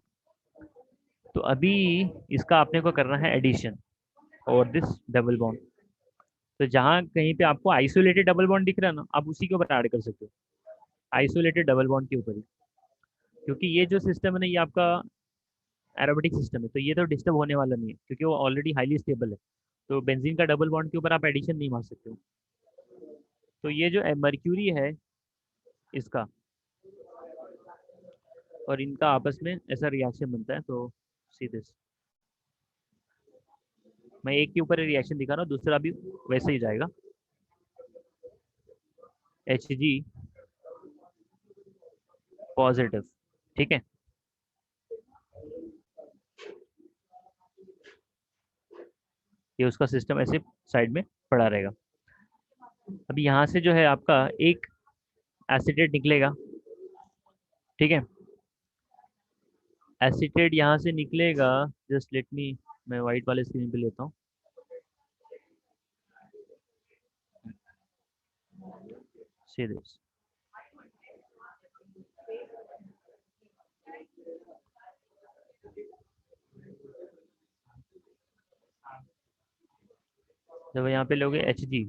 तो अभी इसका आपने को करना है एडिशन और दिस डबल बॉन्ड। तो जहाँ कहीं पे आपको आइसोलेटेड डबल बॉन्ड दिख रहा है ना, आप उसी के ऊपर ऐड कर सकते हो, आइसोलेटेड डबल बॉन्ड के ऊपर ही। क्योंकि ये जो सिस्टम है ना, ये आपका एरोमेटिक सिस्टम है, तो ये तो डिस्टर्ब होने वाला नहीं है क्योंकि वो ऑलरेडी हाईली स्टेबल है। तो बेंजीन का डबल बॉन्ड के ऊपर आप एडिशन नहीं मार सकते हो। तो ये जो मर्क्यूरी है इसका और इनका आपस में ऐसा रिएक्शन बनता है। तो सी दिस, मैं एक के ऊपर रिएक्शन दिखा रहा हूँ, दूसरा भी वैसे ही जाएगा। Hg पॉजिटिव, ठीक है। ये उसका सिस्टम ऐसे साइड में पड़ा रहेगा। अभी यहाँ से जो है आपका एक एसिटेट निकलेगा, ठीक है। एसिटेट यहाँ से निकलेगा, जस्ट लेट मी, मैं वाइट वाले स्क्रीन पे लेता हूँ। सी दिस, जब यहाँ पे लोगे Hg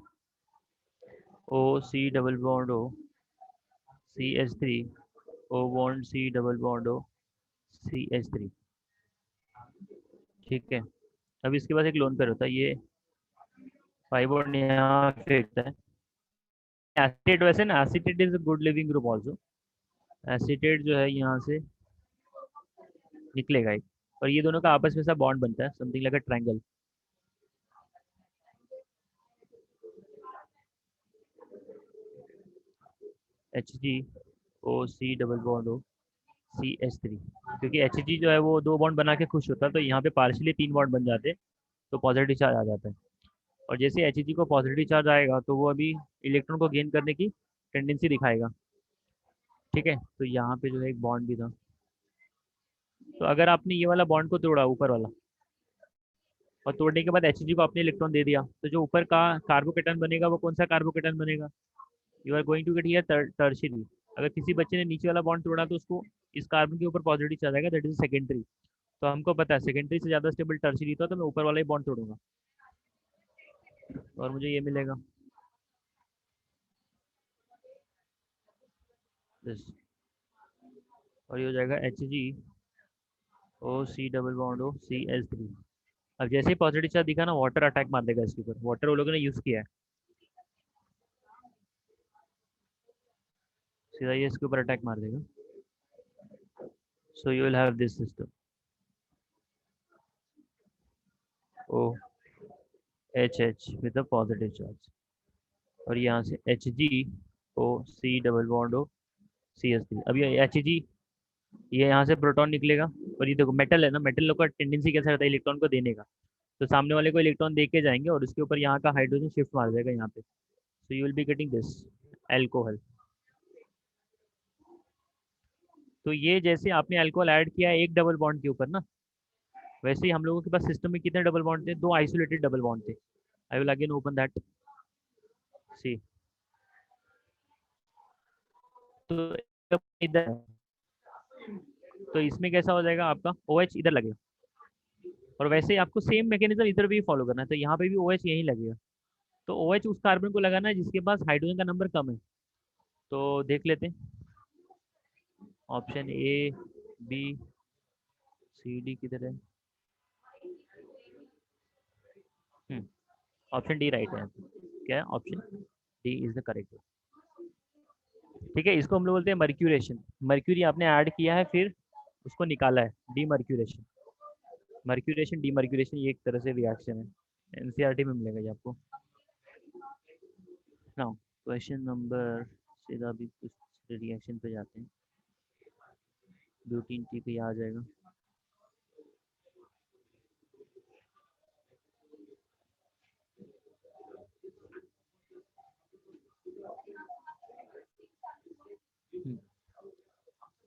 O C double bond O CH3 O bond C double bond O CH3, ठीक है। अब इसके पास एक लोन पेयर होता है, ये 5 बॉन्ड यहाँ फेंकता है। एसिटेट वैसे ना, acetate is a good leaving group also. Acetate जो है यहाँ से निकलेगा एक, और ये दोनों का आपस में सा बॉन्ड बनता है, something like a triangle. HgO C double bond O CH3, क्योंकि Hg जो है वो 2 बॉन्ड बना के खुश होता है, तो यहाँ पे पार्शियली 3 बॉन्ड बन जाते हैं, तो पॉजिटिव चार्ज आ जाता है। और जैसे Hg को पॉजिटिव चार्ज आएगा तो वो अभी इलेक्ट्रॉन को गेन करने की टेंडेंसी दिखाएगा, ठीक है। तो यहाँ पे जो है एक बॉन्ड भी था, तो अगर आपने ये वाला बॉन्ड को तोड़ा, ऊपर वाला, और तोड़ने के बाद Hg को आपने इलेक्ट्रॉन दे दिया, तो जो ऊपर का कार्बोकेटन बनेगा वो कौन सा कार्बोकेटन बनेगा? You are going to get here tertiary. अगर किसी बच्चे ने नीचे वाला बॉन्ड तोड़ा तो उसको इस कार्बन के ऊपर पॉजिटिव चार्ज आएगा, दैट इज सेकेंडरी। तो हमको पता है सेकेंडरी से ज़्यादा स्टेबल टर्शियरी था, तो मैं ऊपर वाला ही बॉन्ड तोड़ूंगा और मुझे ये मिलेगा दिस, और ये हो जाएगा HgO C double bond O CH3। अब जैसे ही पॉजिटिव चार्ज दिखा ना, वाटर अटैक मार देगा इसके ऊपर, वाटर वो लोगों ने यूज़ किया है, सीधा ये इसके ऊपर अटैक मार देगा। So you will have this system OHH with a positive charge, और यहाँ से HgO C double bond O CH3। अब ये Hg, ये यहाँ से प्रोटॉन निकलेगा, और ये देखो मेटल है ना, मेटल लोग का टेंडेंसी कैसा रहता है इलेक्ट्रॉन को देने का, तो सामने वाले को इलेक्ट्रॉन दे के जाएंगे और उसके ऊपर यहाँ का हाइड्रोजन शिफ्ट मार देगा यहाँ पे। So you will be getting this alcohol. तो ये जैसे आपने अल्कोहल ऐड किया एक डबल बॉन्ड के ऊपर ना, वैसे ही हम लोगों के पास सिस्टम में कितने डबल बॉन्ड थे? 2 आइसोलेटेड डबल बॉन्ड थे। I will again open that, see. तो इधर, तो इसमें कैसा हो जाएगा, आपका OH इधर लगेगा, और वैसे ही आपको सेम मैकेनिज्म इधर भी फॉलो करना है, तो यहाँ पे भी OH यहीं लगेगा। तो OH उस कार्बन को लगाना है जिसके पास हाइड्रोजन का नंबर कम है। तो देख लेते हैं, option A B C D किधर है? ऑप्शन डी राइट है। क्या है? Option D is the correct, ठीक है। इसको हम लोग बोलते हैं मर्क्यूरेशन। मर्क्यूरी आपने ऐड किया है, फिर उसको निकाला है, डीमर्क्यूरेशन। मर्क्यूरेशन डीमर्क्यूरेशन ये एक तरह से रिएक्शन है, एनसीईआरटी में मिलेगा ये आपको। नाउ क्वेश्चन नंबर, सीधा भी कुछ रिएक्शन पे जाते हैं, ब्यूटीन टी पे आ जाएगा।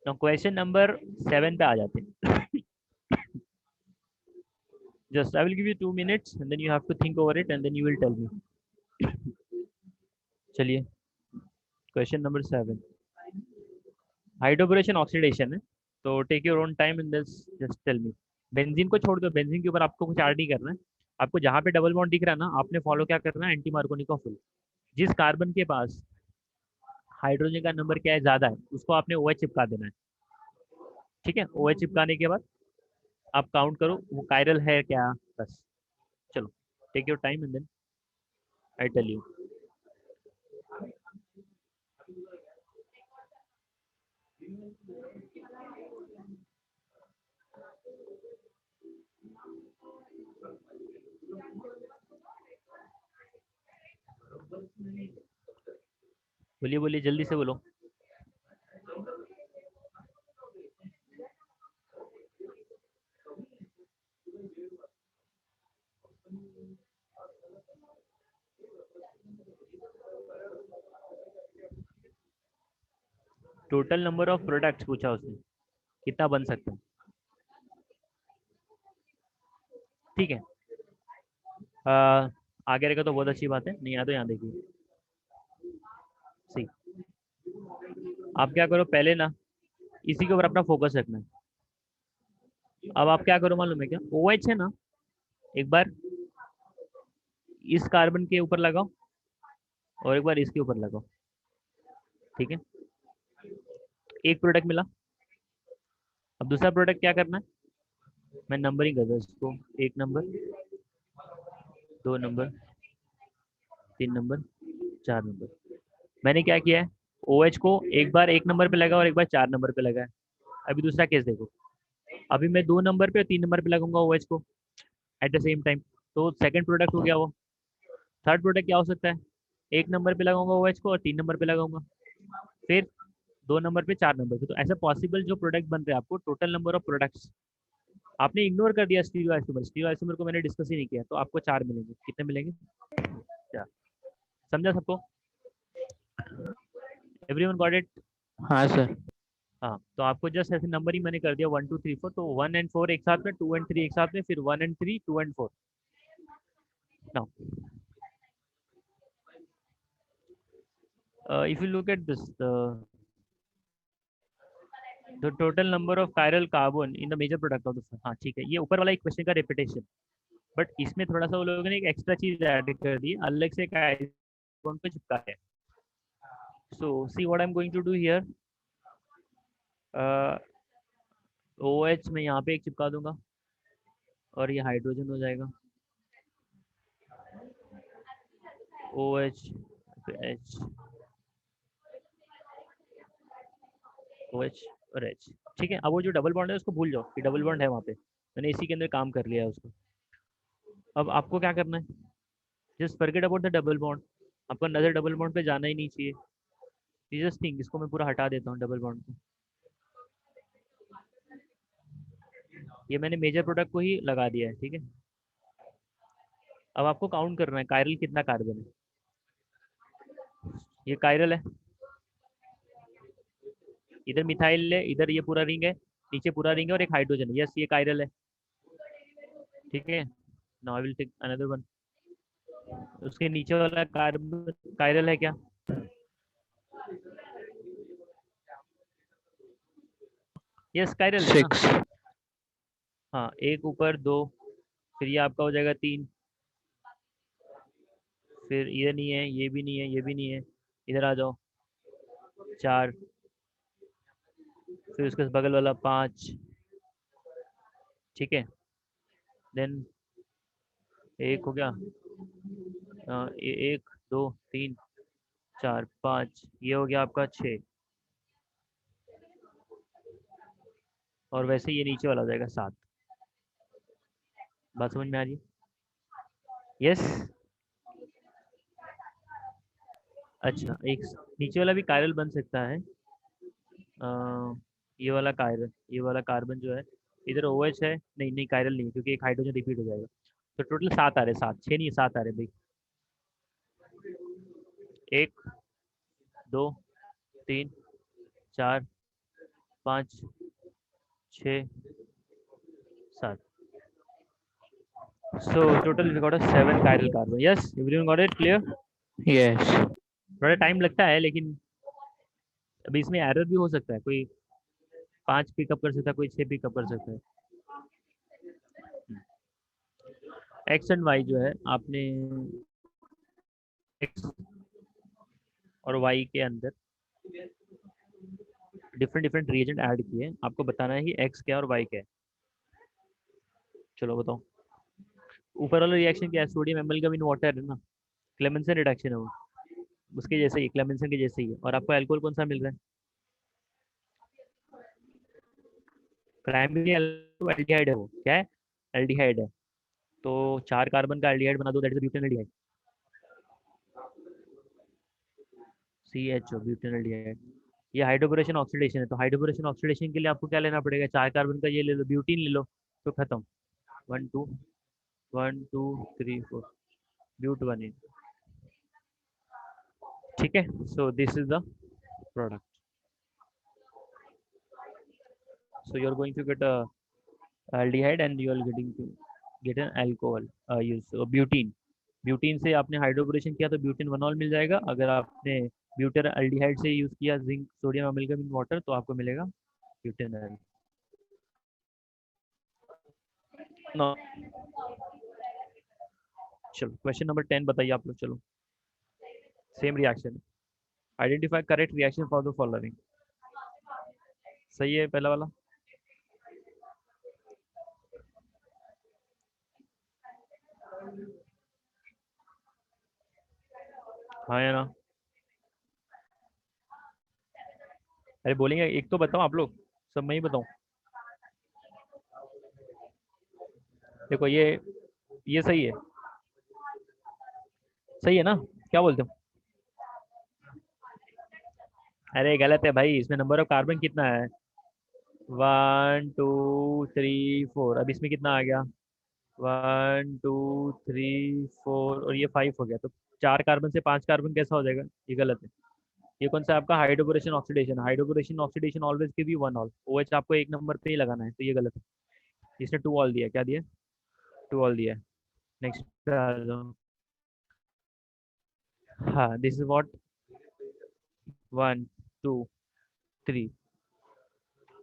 नाउ क्वेश्चन नंबर 7 पे आ जाते हैं। Just I will give you 2 minutes and then you have to think over it and then you will tell me। चलिए, क्वेश्चन नंबर 7 हाइड्रोबोरेशन ऑक्सीडेशन है, तो take your own time and just tell me. Benzene को छोड़ दो, benzene के ऊपर आपको कुछ ऐड नहीं करना है। आपको जहाँ पे डबल बॉन्ड दिख रहा है ना, आपने फॉलो क्या करना है, एंटी मार्कोनी का फुल। जिस कार्बन के पास हाइड्रोजन का नंबर क्या है, ज़्यादा है, उसको आपने OH चिपका देना है, ठीक है। OH चिपकाने के बाद आप काउंट करो वो कायरल है क्या, बस। चलो, take your time and then I tell you. बोलिए बोलिए, जल्दी से बोलो। टोटल नंबर ऑफ प्रोडक्ट्स पूछा उसने, कितना बन सकता है। ठीक है, आगे रहेगा तो बहुत अच्छी बात है, नहीं आया तो यहाँ देखिए। सी, आप क्या करो पहले ना, इसी के ऊपर अपना फोकस रखना है। अब आप क्या करो मालूम है क्या, OH है ना, एक बार इस कार्बन के ऊपर लगाओ और एक बार इसके ऊपर लगाओ। ठीक है, एक प्रोडक्ट मिला। अब दूसरा प्रोडक्ट क्या करना है, मैं नंबरिंग कर दूँ इसको, 1 नंबर, 2 नंबर, 3 नंबर, 4 नंबर। मैंने क्या किया है, OH को एक बार 1 नंबर पे लगा और एक बार 4 नंबर पे लगा है। अभी दूसरा केस देखो, अभी मैं 2 नंबर पे और 3 नंबर पे लगाऊंगा OH को एट द सेम टाइम, तो सेकंड प्रोडक्ट हो गया वो। थर्ड प्रोडक्ट क्या हो सकता है, 1 नंबर पे लगाऊंगा OH को और 3 नंबर पे लगाऊंगा, फिर 2 नंबर पे, 4 नंबर पे। तो ऐसा पॉसिबल जो प्रोडक्ट बन रहे हैं आपको, टोटल नंबर ऑफ प्रोडक्ट्स, आपने इग्नोर कर दिया स्टीरियो आइसोमर। स्टीरियो आइसोमर को मैंने डिस्कस ही नहीं किया, तो आपको 4 मिलेंगे। कितने मिलेंगे, 4। समझा सबको, एवरीवन गॉट इट। हाँ सर। हाँ, तो आपको जस्ट ऐसे नंबर ही मैंने कर दिया 1 2 3 4, तो 1 एंड 4 एक साथ में, 2 एंड 3 एक साथ में, फिर 1 and 3, 2 and 4। Now if you look at this, the total number of chiral carbon in the major product of the, हाँ ठीक है, ये ऊपर वाला एक क्वेश्चन का रिपीटेशन, बट इसमें थोड़ा सा वो लोगों ने एक एक्स्ट्रा चीज ऐड कर दी, अलग से एक आइकॉन पे चिपका है। So see what I am going to do here, OH में यहाँ पे एक चिपका दूंगा और ये हाइड्रोजन हो जाएगा, OH, H, OH और H। ठीक है, अब वो जो डबल बॉन्ड है उसको भूल जाओ कि डबल बॉन्ड है वहाँ पे, मैंने इसी के अंदर काम कर लिया है उसको। अब आपको क्या करना है, just forget about the double bond, आपका नजर डबल बॉन्ड पे जाना ही नहीं चाहिए। यू जस्ट थिंक, इसको मैं पूरा हटा देता हूँ डबल बॉन्ड को, ये मैंने मेजर प्रोडक्ट को ही लगा दिया है। ठीक है, अब आपको काउंट करना है कायरल कितना कार्बन है। ये कायरल है, इधर मिथाइल है, इधर ये पूरा रिंग है, नीचे पूरा रिंग है और एक हाइड्रोजन है। यस, ये कायरल है। ठीक है, now I will take another one, उसके नीचे वाला कार्बन कायरल है क्या, यस कायरल है ना। 6। हाँ, एक ऊपर 2, फिर ये आपका हो जाएगा 3, फिर ये नहीं है, ये भी नहीं है, ये भी नहीं है, इधर आ जाओ, 4, फिर उसके बगल वाला 5। ठीक है, देन एक हो गया, 1 2 3 4 5, ये हो गया आपका 6, और वैसे ये नीचे वाला हो जाएगा 7। बात समझ में आ रही है, यस। अच्छा, एक नीचे वाला भी कायरल बन सकता है, अ, ये वाला कायरल, ये वाला कार्बन जो है, इधर OH है, नहीं नहीं कायरल नहीं है, क्योंकि एक हाइड्रोजन रिपीट हो जाएगा। तो टोटल 7 आ रहे, 7, 6 नहीं 7 आ रहे भाई। 1 2 3 4 5 6 7, so total we got a 7 chiral carbon. Yes, everyone got it clear? Yes. थोड़ा टाइम लगता है, लेकिन अभी इसमें एरर भी हो सकता है, कोई 5 पिकअप कर सकता है, कोई 6 पिकअप कर सकता है। एक्स एंड वाई जो है, आपने एक्स और वाई के अंदर डिफरेंट डिफरेंट रिएजेंट ऐड किए, आपको बताना है कि एक्स क्या और वाई क्या है। चलो बताओ, ऊपर वाला रिएक्शन क्या है, सोडियम एमालगम इन वाटर है ना, क्लेमेंसन रिडक्शन है वो, उसके जैसे ही, क्लेमेंसन के जैसे ही है। और आपको अल्कोहल कौन सा मिल रहा है, प्राइमरी एल्डिहाइड है, वो क्या है, एल्डिहाइड है। तो 4 कार्बन का एल्डिहाइड बना दो, that is butane aldehyde, CHO butane aldehyde. ये हाइड्रोबोरेशन ऑक्सीडेशन है, तो हाइड्रोबोरेशन ऑक्सीडेशन के लिए आपको क्या लेना पड़ेगा, 4 कार्बन का ये ले लो, ब्यूटीन ले लो, तो खत्म। 1 2 ब्यूट 1 इन। ठीक है, so this is the product. So you are going to get a aldehyde and you are getting to get an alcohol use butene। Butene से आपने हाइड्रोबोरेशन किया तो ब्यूटेन वनॉल मिल जाएगा। अगर आपने ब्यूटर एल्डिहाइड से यूज किया zinc sodium amalgam in water तो आपको मिलेगा ब्यूटेनॉल। नो, चलो क्वेश्चन नंबर 10 बताइए आप लोग। चलो same reaction, identify correct reaction for the following. सही है पहला वाला। हाँ या ना, अरे बोलेंगे एक तो बताओ आप लोग, सब मैं ही बताऊं। देखो ये सही है, सही है ना, क्या बोलते हो। अरे गलत है भाई, इसमें नंबर ऑफ कार्बन कितना है, 1 2 3 4। अब इसमें कितना आ गया, 1 2 3 4 और ये 5 हो गया, तो 4 कार्बन से 5 कार्बन कैसा हो जाएगा, ये गलत है। ये कौन सा आपका hydroboration oxidation, hydroboration oxidation always give you 1 all, OH आपको एक नंबर पे ही लगाना है, तो ये गलत है। इसने 2 ऑल दिया, क्या दिया, 2 ऑल दिया। नेक्स्ट आ जाओ। हाँ this is what, 1 2 3,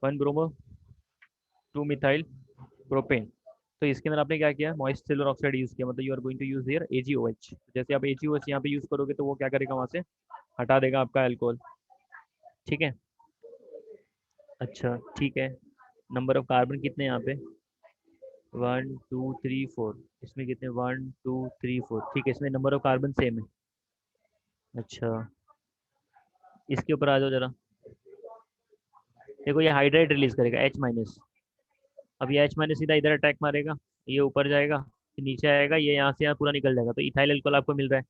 1 bromo 2 methyl propane. तो इसके अंदर आपने क्या किया, मॉइस्ट सिल्वर ऑक्साइड यूज किया, मतलब you are going to use here AgOH। जैसे आप AgOH यहाँ पे यूज करोगे तो वो क्या करेगा, वहां से हटा देगा आपका अल्कोहल। ठीक है, अच्छा ठीक है। नंबर ऑफ कार्बन कितने यहाँ पे, 1 2 3 4। इसमें कितने, 1 2 3 4, ठीक है, इसमें नंबर ऑफ कार्बन सेम है। अच्छा, इसके ऊपर आ जाओ जरा। देखो ये हाइड्राइड रिलीज करेगा H-। अब ये H- सीधा इधर अटैक मारेगा, ये ऊपर जाएगा, फिर नीचे आएगा, ये यहाँ से यहाँ पूरा निकल जाएगा, तो इथाइल अल्कोहल आपको मिल रहा है।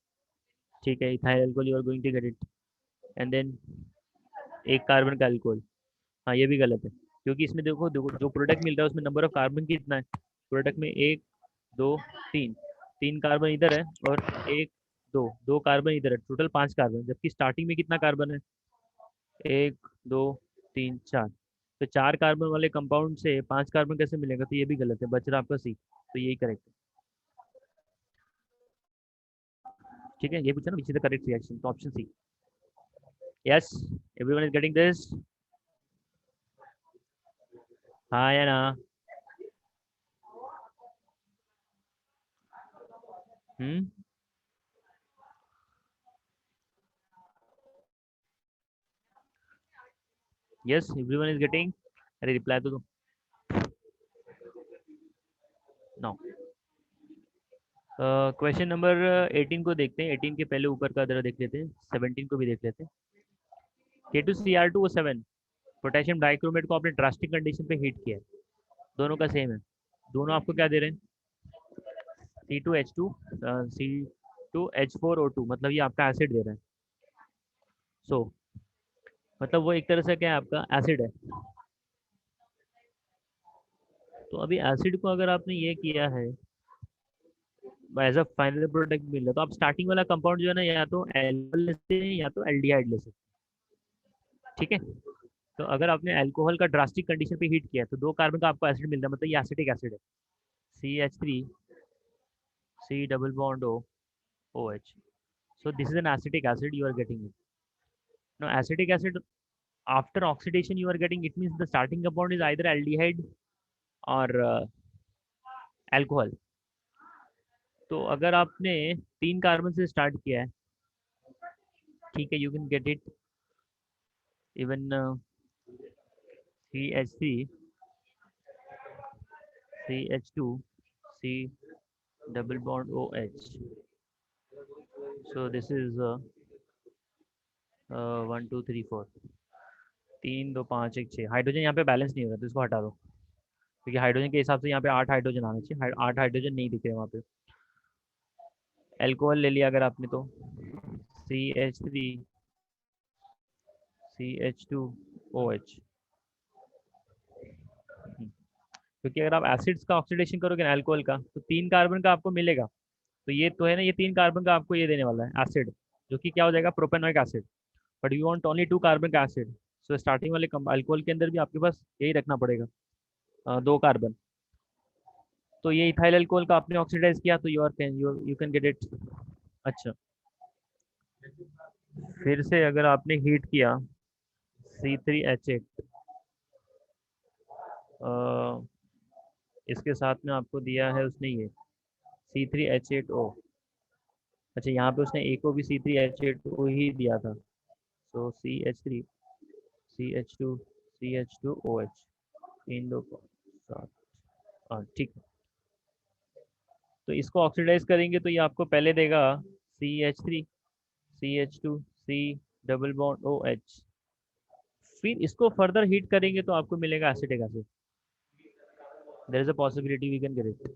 ठीक है, ethyl alcohol you are going to get it. And then एक कार्बन का अल्कोहल। हाँ ये भी गलत है, क्योंकि इसमें देखो देखो जो प्रोडक्ट मिल रहा है उसमें नंबर ऑफ कार्बन कितना है, प्रोडक्ट में 1 2 3, 3 कार्बन इधर है और 1 2 कार्बन इधर है, टोटल 5 कार्बन, जबकि स्टार्टिंग में कितना कार्बन है, 1 2 3 4। तो 4 कार्बन वाले कंपाउंड से 5 कार्बन कैसे मिलेगा, तो ये भी गलत है, बच रहा आपका सी, तो यही करेक्ट है। ठीक है, ये पूछा ना which is the correct reaction, तो option C. Yes, everyone is getting this. हाँ या ना। Hmm, yes everyone is getting. अरे रिप्लाई तो दो। नो, क्वेश्चन नंबर 18 को देखते हैं, 18 के पहले ऊपर का जरा देख लेते हैं, 17 को भी देख लेते हैं। K2Cr2O7 पोटेशियम डाइक्रोमेट को आपने ड्रास्टिक कंडीशन पे हीट किया है, दोनों का सेम है, दोनों आपको क्या दे रहे हैं, C2H2 C2H4O2, मतलब ये आपका एसिड दे रहा है। सो मतलब वो एक तरह से क्या है, आपका एसिड है। तो अभी एसिड को अगर आपने ये किया है एज अ फाइनल प्रोडक्ट मिल रहा है, तो आप स्टार्टिंग वाला कंपाउंड जो है ना, या तो एल्कोहल ले सकते हैं या तो एल्डिहाइड ले सकते हैं। ठीक है, तो अगर आपने अल्कोहल का ड्रास्टिक कंडीशन पे हीट किया है, तो 2 कार्बन का आपको एसिड मिल रहा है, मतलब ये एसिटिक एसिड है, CH3 C double bond OH। So this is an acetic acid you are getting it. Now acetic acid after oxidation you are getting, it means the starting compound is either aldehyde or alcohol। तो अगर आपने 3 carbon से start किया है, ठीक है, you can get it even CH3 CH2 C double bond OH। So this is 1 2 3 4, 3 2 5 1 6, hydrogen यहाँ पे बैलेंस नहीं होगा तो इसको हटा दो। क्योंकि हाइड्रोजन के हिसाब से यहाँ पे 8 हाइड्रोजन आना चाहिए, 8 हाइड्रोजन नहीं दिख रहे वहाँ पे। एल्कोहल ले लिया अगर आपने तो CH3 CH2OH। क्योंकि अगर आप एसिड्स का ऑक्सीडेशन करोगे ना अल्कोहल का, तो 3 कार्बन का आपको मिलेगा। तो ये तो है ना, ये 3 कार्बन का आपको ये देने वाला है एसिड, जो कि क्या हो जाएगा, propanoic acid. But you want only 2 carbon का एसिड, सो स्टार्टिंग वाले अल्कोहल के अंदर भी आपके पास यही रखना पड़ेगा, 2 कार्बन। तो ये इथाइल अल्कोहल का आपने ऑक्सीडाइज किया, तो यू कैन गेट इट। अच्छा, फिर से अगर आपने हीट किया C3H8, इसके साथ में आपको दिया है उसने ये C3H8O। अच्छा, यहाँ पे उसने ए को भी C3H8O ही दिया था, सो CH3 CH2 CH2OH, 3 2 7। हाँ ठीक है। तो इसको ऑक्सीडाइज करेंगे तो ये आपको पहले देगा CH3 CH2 C double bond OH। फिर इसको फर्दर हीट करेंगे तो आपको मिलेगा acetic acid. There is a possibility we can get it.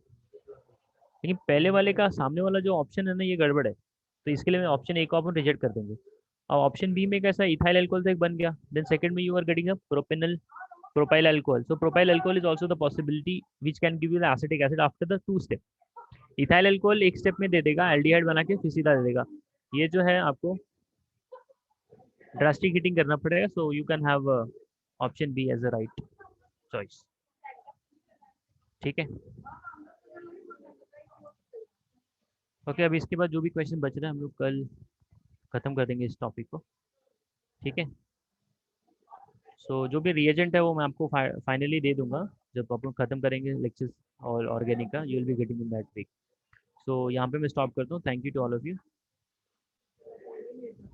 लेकिन पहले वाले का सामने वाला जो ऑप्शन है ना, ये गड़बड़ है, तो इसके लिए मैं ऑप्शन ए को अपन रिजेक्ट कर देंगे। अब ऑप्शन बी में कैसा, इथाइल अल्कोहल तो एक बन गया, देन सेकंड में you are getting a propanal propyl alcohol. So propyl alcohol is also the possibility which can give you the acetic acid after the 2 step. Ethyl alcohol एक step में दे देगा, aldehyde बना के फिर सीधा दे देगा। ये जो है आपको ड्रास्टिक हीटिंग करना पड़ेगा, so you can have option B as a right choice. ठीक है, ओके। अब इसके बाद जो भी क्वेश्चन बच रहे हैं हम लोग कल खत्म कर देंगे इस टॉपिक को। ठीक है, सो जो भी रिएजेंट है वो मैं आपको फाइनली दे दूंगा जब अपन खत्म करेंगे लेक्चर्स और ऑर्गेनिक का, you will be getting in that week. So यहाँ पे मैं स्टॉप करता हूँ। Thank you to all of you.